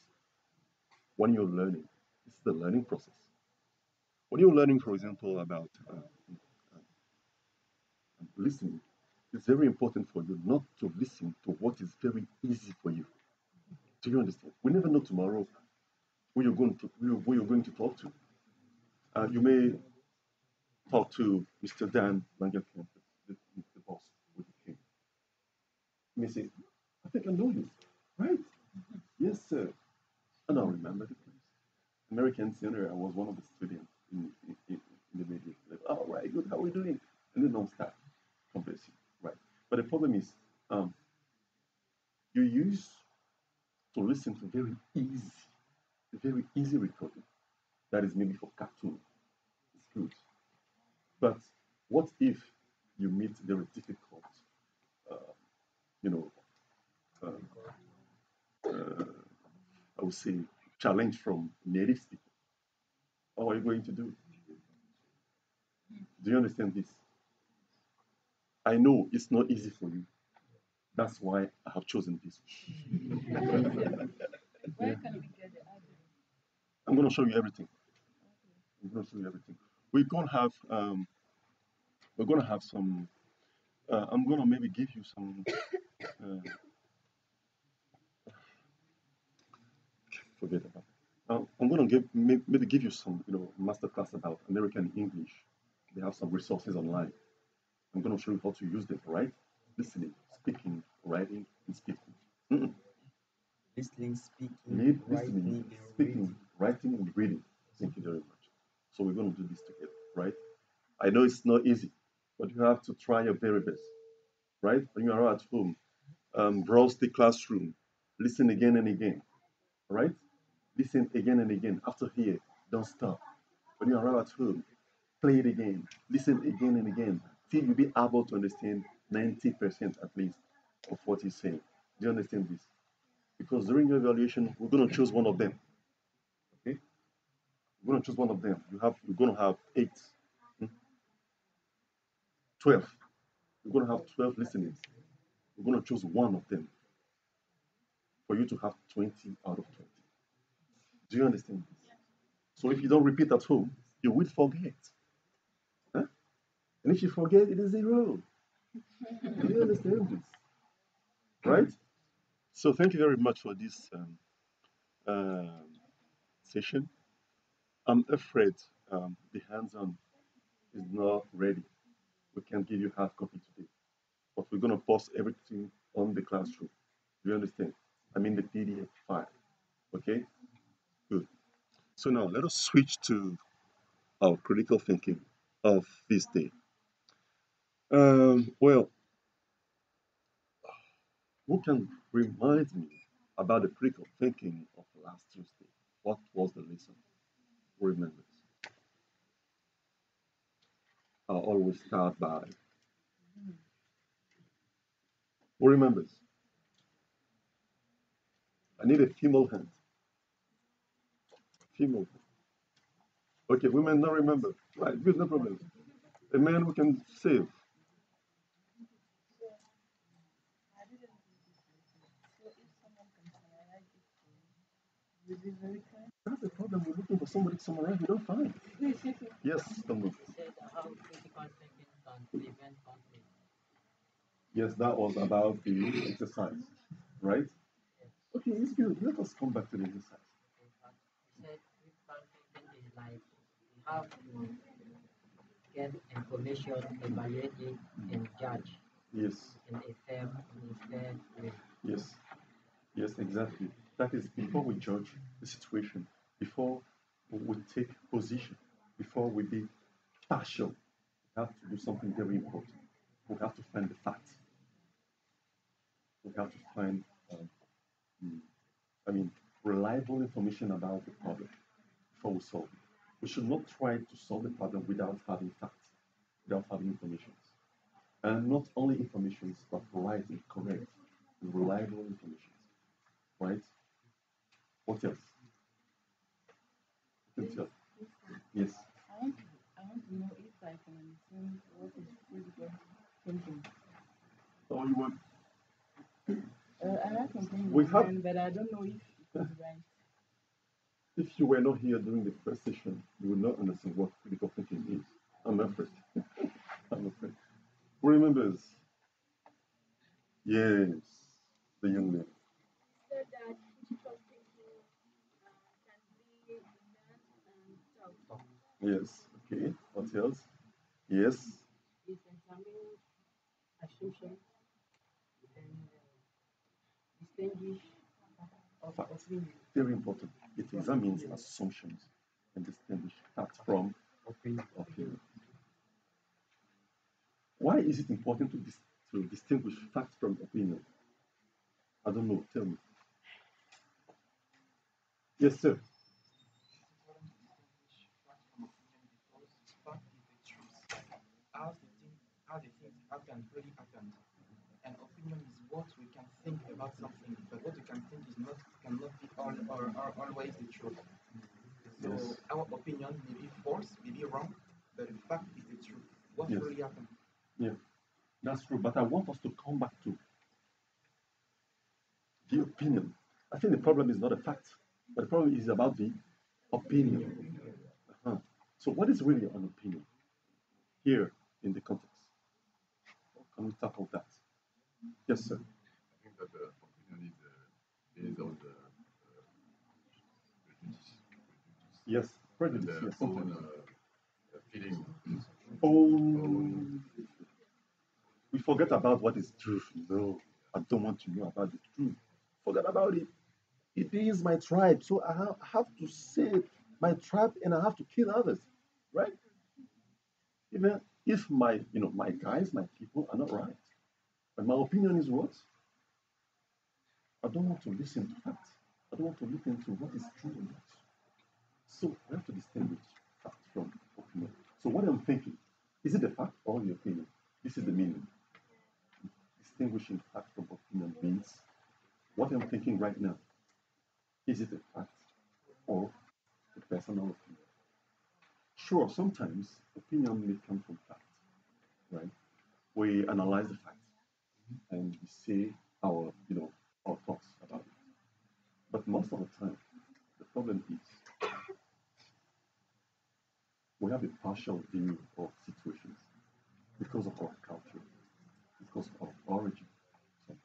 when you're learning. It's the learning process. When you're learning, for example, about listening, it's very important for you not to listen to what is very easy for you. Do you understand? We never know tomorrow who you're going to talk to. You may talk to Mr. Dan Langerkamp, the boss with the king. You may say, I think I know you, right? Yes, sir. And I remember the place. American Center, I was one of the students in the media. Like, oh, right, good, how are we doing? And then I'll start conversing, right? But the problem is, you used to listen to very easy recording. That is maybe for cartoon. It's good. But what if you meet very difficult, uh, you know, uh, I would say, challenge from native speakers? How are you going to do? Do you understand this? I know it's not easy for you. That's why I have chosen this. Where can we get the address? I'm going to show you everything. I'm going to show you everything. We're going to have some. I'm going to maybe give you some. Forget about it. I'm going to maybe give you some master class about American English. They have some resources online. I'm going to show you how to use them. Right? Listening, speaking, writing, and speaking. Mm-mm. Listening, speaking, Listening, writing, and speaking, reading. writing, and reading. Thank you very much. So we're going to do this together, right? I know it's not easy, but you have to try your very best, right? When you are at home, browse the classroom, listen again and again, right? Listen again and again. After here, don't stop. When you arrive at home, play it again, listen again and again, till you be able to understand 90% at least of what he's saying. Do you understand this? Because during your evaluation, we're going to choose one of them. Okay? We're going to choose one of them. You're going to have 8, 12. You're going to have 12 listenings. We're going to choose one of them for you to have 20 out of 20. Do you understand this? So if you don't repeat at home, you will forget. Huh? And if you forget, it is 0. Do you understand this? Right? So thank you very much for this session. I'm afraid the hands-on is not ready. We can give you hard copy today, but we're going to post everything on the classroom. Do you understand? I mean the PDF file. Okay? Good. So now let us switch to our critical thinking of this day. Well, who can remind me about the critical thinking of last Tuesday? What was the lesson? Who remembers? I'll always start by who remembers? I need a female hand. Female. Okay, women don't remember. Right, good, no problem. A man who can save. I didn't do this lesson. So if someone can summarize it for me, will be very kind. That's the problem. We're looking for somebody to summarize. We don't find. Yes, Tomu. Said how critical thinking can prevent conflict. Yes, that was about the exercise, right? Yes. Okay, it's good. Let us come back to the exercise. In fact, he said critical thinking is like you have to get information, evaluate it, and judge Yes, in a fair way. yes, yes, exactly. That is before we judge the situation, before we take position, before we be partial, we have to do something very important. We have to find the facts. We have to find, mm, I mean, reliable information about the problem before we solve it. We should not try to solve the problem without having facts, without having information. And not only information, but right and correct and reliable information. Right? What else? You can tell. Yes. I want to know if I can understand what is critical thinking. Oh, you want? I have something in We my have. mind, but I don't know if it is right. If you were not here during the first session, you would not understand what critical thinking is. I'm afraid. I'm afraid. Who remembers? Yes, the young lady. Said that critical thinking can be learned and taught. Yes. Okay. What else? Yes. Is examine assumption and distinguish of Facts. opinion. Very important. It examines assumptions and distinguish fact from opinion. Why is it important to distinguish fact from opinion? I don't know. Tell me. Yes, sir. How can really happen? An opinion is what we can think about something, but what we can think is not cannot be all or always the truth. So Yes. our opinion may be false, may be wrong, but the fact is the truth. What Yes. really happened? Yeah, that's true. But I want us to come back to the opinion. I think the problem is not a fact, but the problem is about the opinion. Uh-huh. So, what is really an opinion here in the context? Can we tackle that? Yes, sir. I think that the opinion is based on the duties, Yes, and prejudice. their Yes, own sometimes. feeling, Oh, we forget about what is truth. No, I don't want to know about the truth. Forget about it. It is my tribe, so I have to save my tribe and I have to kill others, right? Even if my guys, my people are not right, but my opinion is what? I don't want to listen to facts. I don't want to look into what is true or not. So we have to distinguish fact from opinion. So what I'm thinking, is it a fact or the opinion? This is the meaning. Distinguishing fact from opinion means what I'm thinking right now, is it a fact or a personal opinion? Sure, sometimes opinion may come from fact, right? We analyze the facts and we say our thoughts about it. But most of the time, the problem is we have a partial view of situations because of our culture, because of our origin. Sometimes.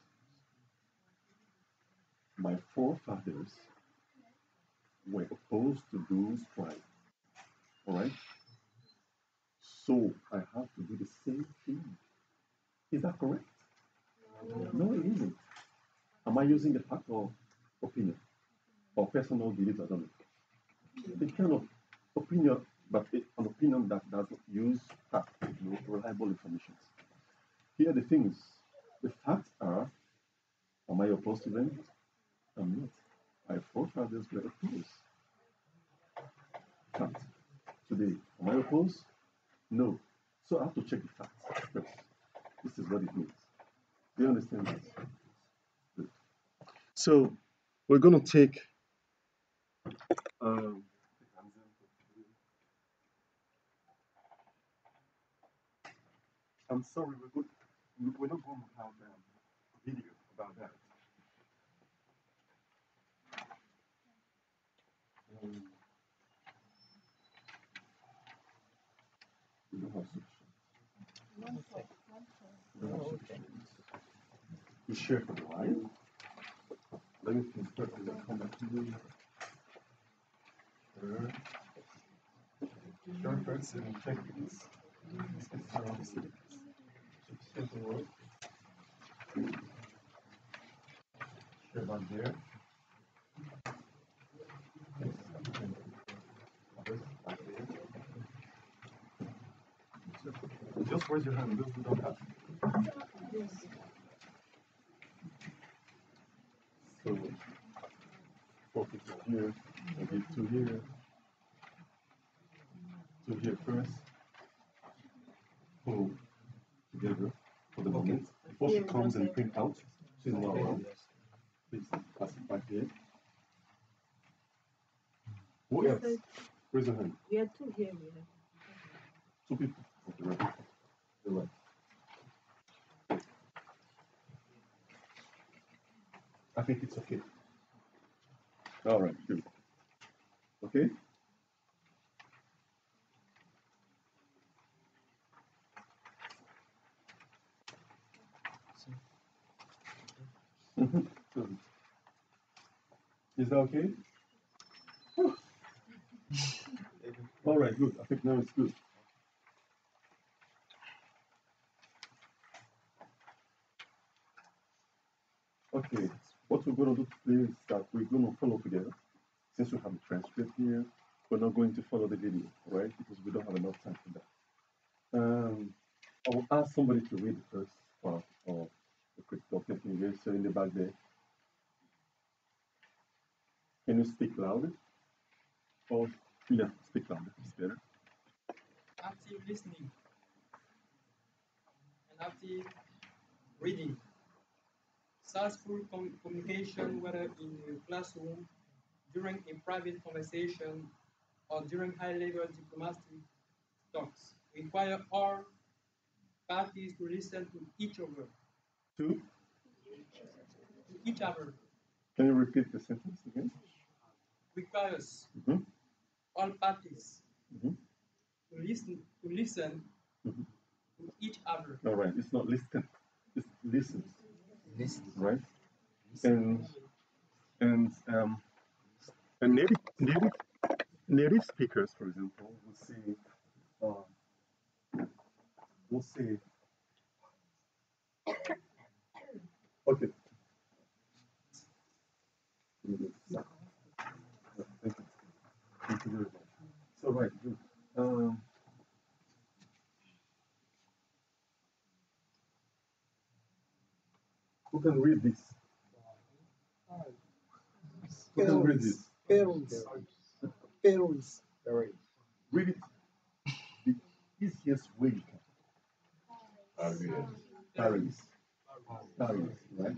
My forefathers were opposed to those tribes, all right? So I have to do the same thing. Is that correct? No, it isn't. Am I using a fact or opinion or personal belief? I don't know. It kind of opinion, but an opinion that does not use fact, reliable information. Here the things, the facts are, am I opposed to them? I'm not. My forefathers were opposed. Fact. Today, am I opposed? No. So I have to check the facts first. This is what it means. Do you understand this? Good. So we're going to take. Um, I'm sorry, we're not going to have a video about that. Um, we don't have such. We don't have such. We share for the live. Let me finish first and then come back to you. Sure. Sure first and check this. This is around the city. Simple work. Share back there. Back there. Just raise your hand, those who don't have. So, 4 people here, maybe 2 here, 2 here first. Pull together for the moment. Before she comes and print out, she's not around. Please pass it back here. Who else? Raise your hand. We are two here. We have 2 people. Okay, right. The right. I think it's okay. All right, good. Okay? So, is that okay? All right, good. I think now it's good. Okay, what we're going to do today is that we're going to follow together. Since we have the transcript here, we're not going to follow the video, right? Because we don't have enough time for that. I will ask somebody to read the first part of the quick document. Can you guys say in the back there? Can you speak louder? Or, yeah, speak louder. It's better. Active listening and active reading. Successful communication, whether in a classroom, during a private conversation, or during high-level diplomatic talks, require all parties to listen to each other. To each other. Can you repeat the sentence again? Requires all parties to listen to each other. All right, it's not listen, it's listen. Listen. Right? And native speakers, for example, will say, okay. Thank you very much. So right, good. Who can read this? Who can read this? Parents. Read it the easiest way you can. Parents. Parents, right?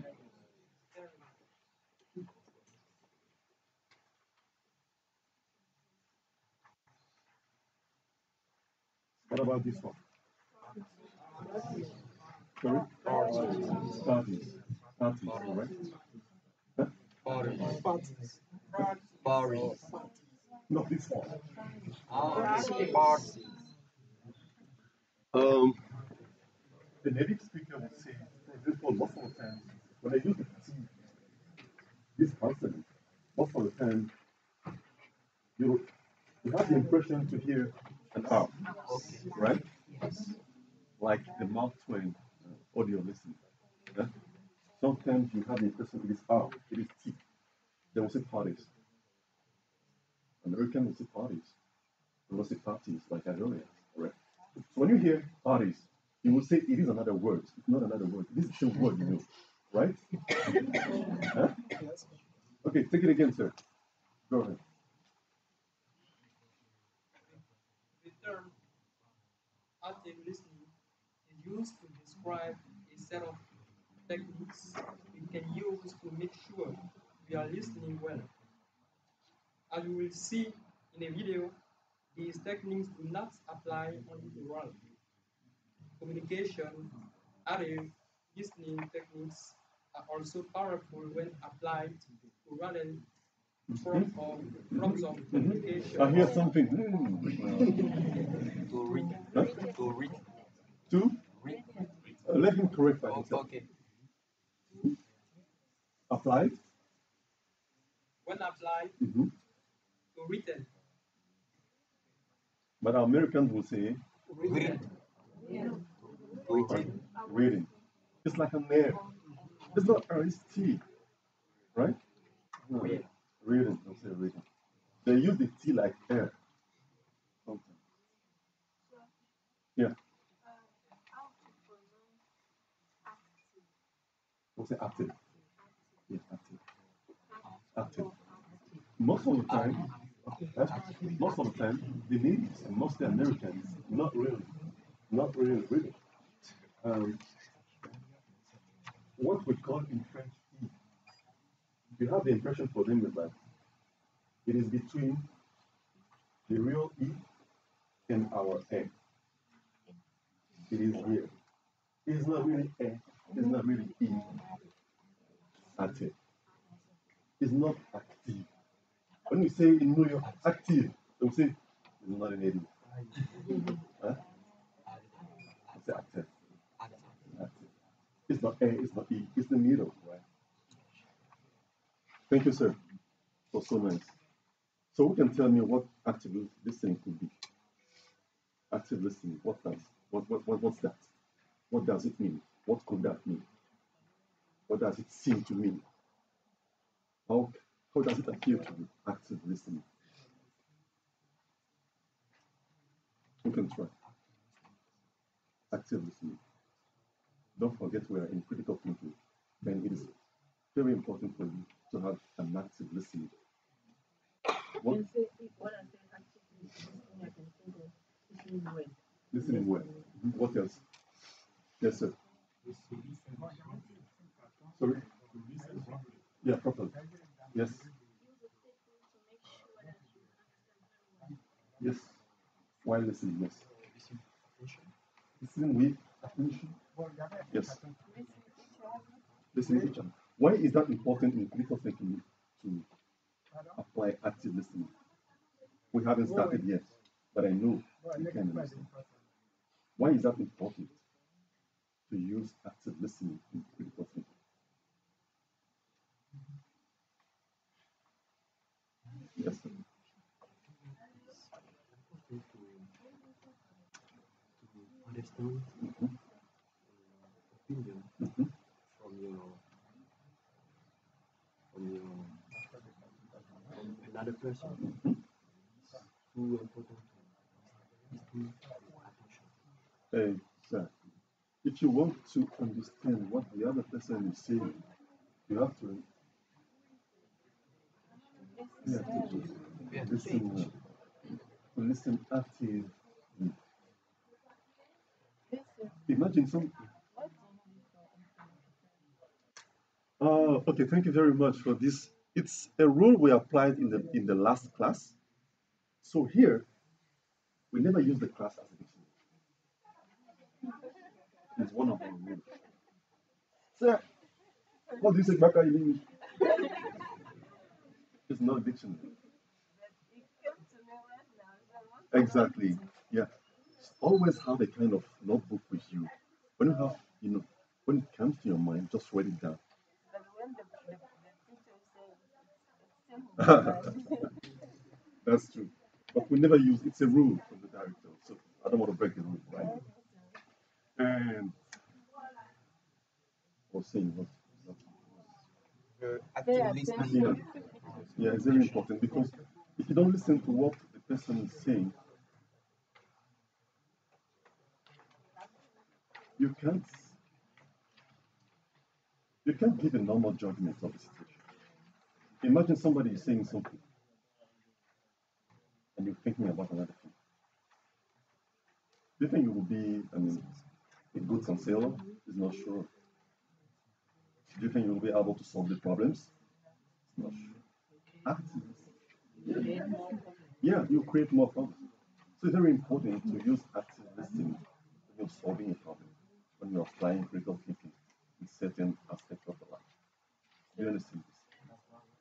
What about this one? Sorry? Parties. Parties, right? Huh? Parties. No, this one. Parties. The native speaker would say, for example, most of the time, when I use the T, this consonant, most of the time, you have the impression to hear an R, right? Like the Mark Twain audio listening. Yeah? Sometimes you have the impression it is R, it is T. They will say parties. American will say parties. They will say parties, like I earlier, right? So when you hear parties, you will say it is another word. It's not another word. It is the same word, you know, right? Huh? Okay, take it again, sir. Go ahead. The term active listening is used to describe a set of techniques we can use to make sure we are listening well. As you will see in a video, these techniques do not apply only to oral communication. Active listening techniques are also powerful when applied to written forms of communication. I hear something. To read. Huh? To read. To? Read. Let him correct by himself. Okay. Applied? When applied to written. But our Americans will say Reading. Reading. It's like an air. It's not R, it's T. Right? No, reading. They'll say reading. They use the T like air. Sometimes. Yeah. We'll say active. Yeah, active. Active. Most of the time, the natives and most of the Americans, not really reading. What we call in French E. You have the impression for them is that it is between the real E and our A. It is here. It's not really A. It's not really E. Active. It's not active. When you say in New York active, they'll say it's not a native. Huh? It's active. Active. It's not A, it's not E, it's the middle, right? Thank you, sir. For so nice. So who can tell me what active listening could be? Active listening. What's that? What does it mean? What could that mean? What does it seem to mean? How does it appear to you? Active listening. Who can try? Active listening. Don't forget we are in critical thinking. Then it is very important for you to have an active listening. What? Listening well. What else? Yes, sir. Sorry? Yeah, properly. Yes. Yes. While listening, yes. Listening with attention. Yes. Listening to each other. Why is that important in critical thinking to apply active listening? We haven't started yet, but I know you can understand. Why is that important to use active listening in critical thinking? Yes, sir. To understand opinion from another person. Too important to listen with attention. Exactly. If you want to understand what the other person is saying, you have to listen. Listen actively. Imagine something. Okay, thank you very much for this. It's a rule we applied in the last class. So here, we never use the class as a dictionary. It's one of our rules. Sir, what do you say back in English? It's not a dictionary. Exactly. Yeah. Always have a kind of notebook with you. When you have, when it comes to your mind, just write it down. That's true. But we never use it's a rule from the director. So I don't want to break the rule, right? And I was saying what Active listening. yeah, it's very important because if you don't listen to what the person is saying, you can't give a normal judgment of the situation. Imagine somebody is saying something and you're thinking about another thing. Do you think you will be, a good counselor? Is not sure. Do you think you will be able to solve the problems? It's not sure. Active. Yeah, you create more problems. So it's very important to use active listening when you're solving a problem, when you're applying critical thinking in certain aspects of the life. Do you understand this?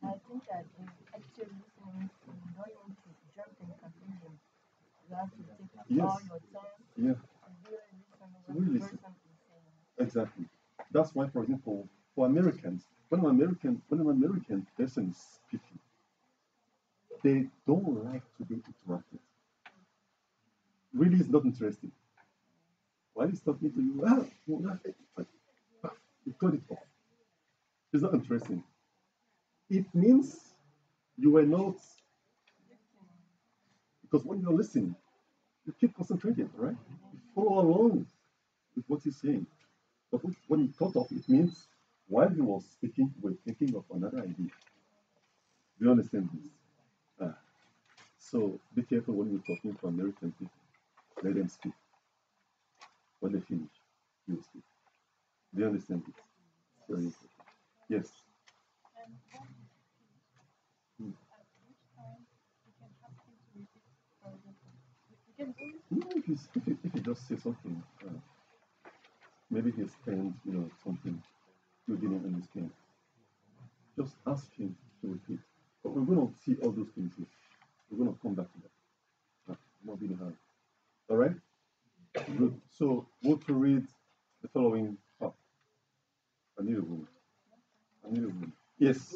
I think that active listening, you don't need to jump in conclusion. You have to take all your time Yeah. and really listen to Really what the listen. person is saying. Exactly. That's why, for example, for Americans, when an American person is speaking, they don't like to be interrupted. Really, it's not interesting. While he's talking to you, you cut it off. It's not interesting. It means you were not, because when you're listening, you keep concentrating, right? You follow along with what he's saying. But when he cut off, it means while he was speaking, you were thinking of another idea. Do you understand this? So be careful when you're talking to American people. Let them speak. When they finish, you will speak. Do you understand this? Very important. Yes. Hmm. No, if you just say something, maybe he explained, something you didn't understand. Just ask him to repeat. But we're going to see all those things here. We're going to come back to that. Not being hard. All right? Good. So, go to read the following part. I need a room. Yes.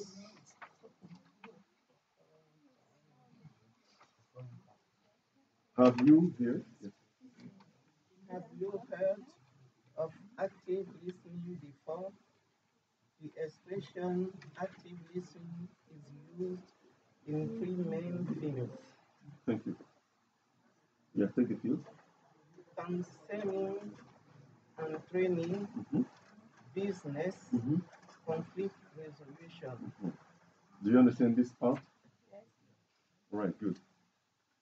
Have you here? Yes. Have you heard of active listening before? The expression active listening is used in three main fields: Thank you. Yeah, take the field. counseling and training, business, conflict resolution. Do you understand this part? All right, good.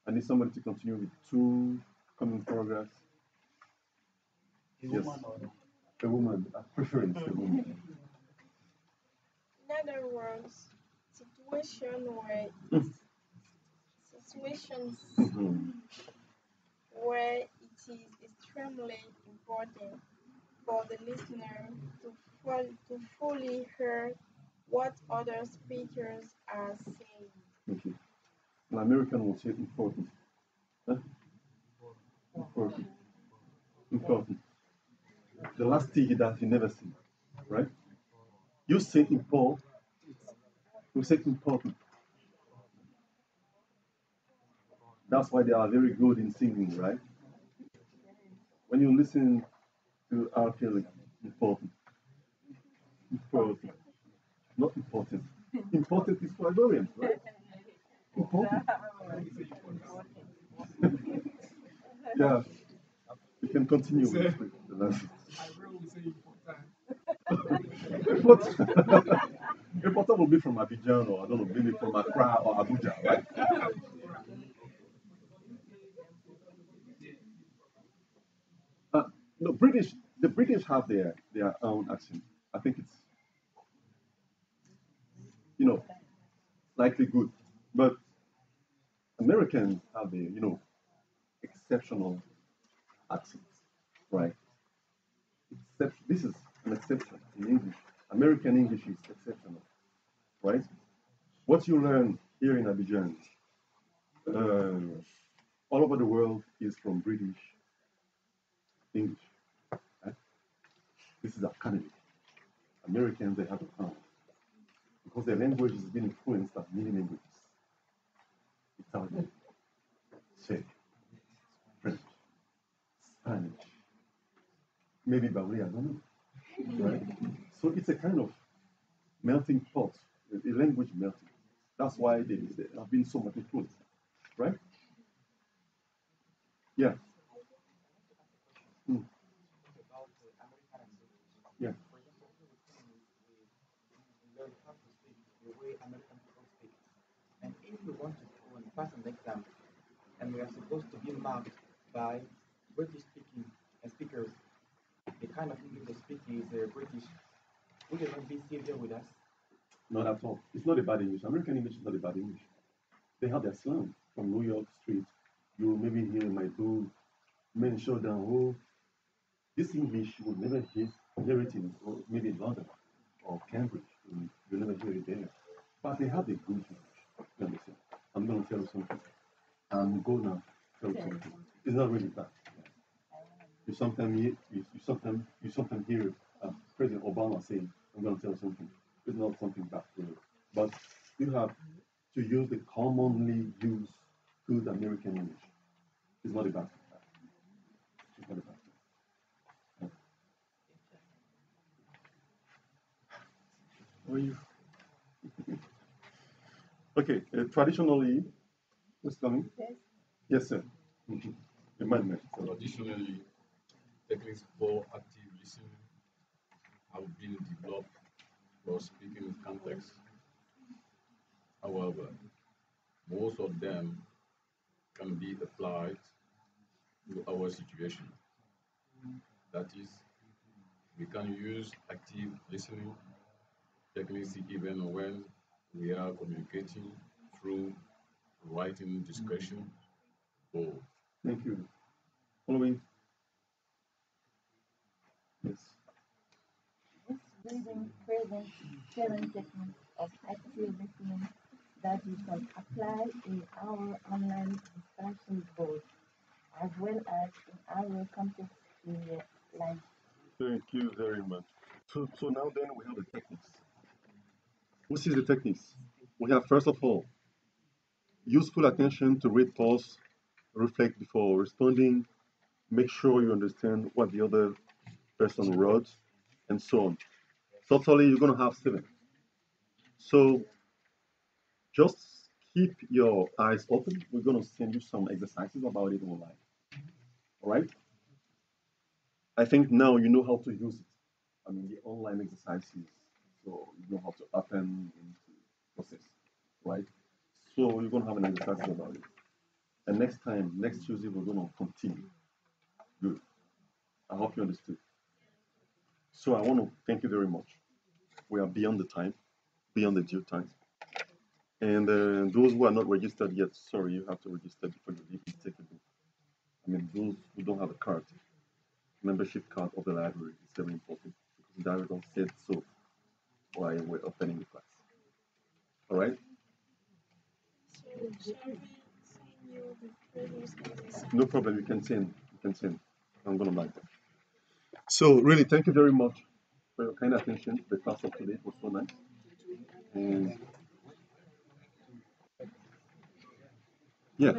I need somebody to continue with two common paragraphs. Yes. A woman. I prefer it's a woman. In other words, situations where it is extremely important for the listener to fully hear what other speakers are saying. Thank you. An American will say important. Huh? Important. Important. The last T that he never seen, right? You say important, you say important. That's why they are very good in singing, right? When you listen to R. Kelly, important. Important. Not important. Important is for Ivorians, right? Important. Yeah. You can continue with the lesson. Important. Important will be from Abidjan or I don't know, maybe from Accra or Abuja, right? No, the British have their own accent. I think it's, slightly good. But Americans have their, exceptional accents, right? This is an exception in English. American English is exceptional, right? What you learn here in Abidjan, all over the world is from British English. Right? This is academic. Americans, they have a because their language has been influenced by many languages. Italian, Czech, French, Spanish, maybe Bavarian, I don't know. Right? So it's a kind of melting pot, a language melting. That's why they have been so much influenced, right? Yeah. Yeah. Learn how to speak the way American people speak. And if we want to go and pass an exam, and we are supposed to be marked by British speaking speakers, the kind of English they speak is British, will you not be severe with us? Not at all. It's not a bad English. American English is not a bad English. They have their slang from New York Street. You maybe hear my boo men show down. Oh, this English you would never hear it in maybe in London or Cambridge. You never hear it there. But they have a good English. You understand? I'm going to tell you something. I'm going to tell you something. It's not really bad. You sometimes hear President Obama saying, "I'm going to tell you something." It's not something bad, really. But you have to use the commonly used good American English. It's not a bad thing. It's not a bad thing. How are you? Okay, traditionally, what's coming? Yes. Yes, sir. Amendment. Traditionally, techniques for active listening have been developed for speaking in context. However, most of them can be applied to our situation. That is, we can use active listening techniques even when we are communicating through writing discussion or Thank you. Following. Yes. This reading presents 7 techniques of active listening that we can apply in our online discussion board as well as in our context in life. Thank you very much. So now then we have the techniques. What is the techniques? We have first of all, use full attention to read pause reflect before responding, make sure you understand what the other person wrote, and so on. Totally, you're gonna have 7. So just keep your eyes open. We're gonna send you some exercises about it online. All right? I think now you know how to use it. I mean, the online exercises, so you know how to open into process, right? So you're gonna have an exercise about it. And next time, next Tuesday, we're gonna continue. Good. I hope you understood. So I want to thank you very much. We are beyond the time, beyond the due time. And those who are not registered yet, sorry, you have to register before you leave and take a book. I mean, those who don't have a card, membership card of the library is very important because the director said so while we're opening the class. All right? So shall we send you the previous exercise? No problem. You can send. You can send. I'm gonna like that. So really, thank you very much for your kind attention. The class of today was so nice. And yeah.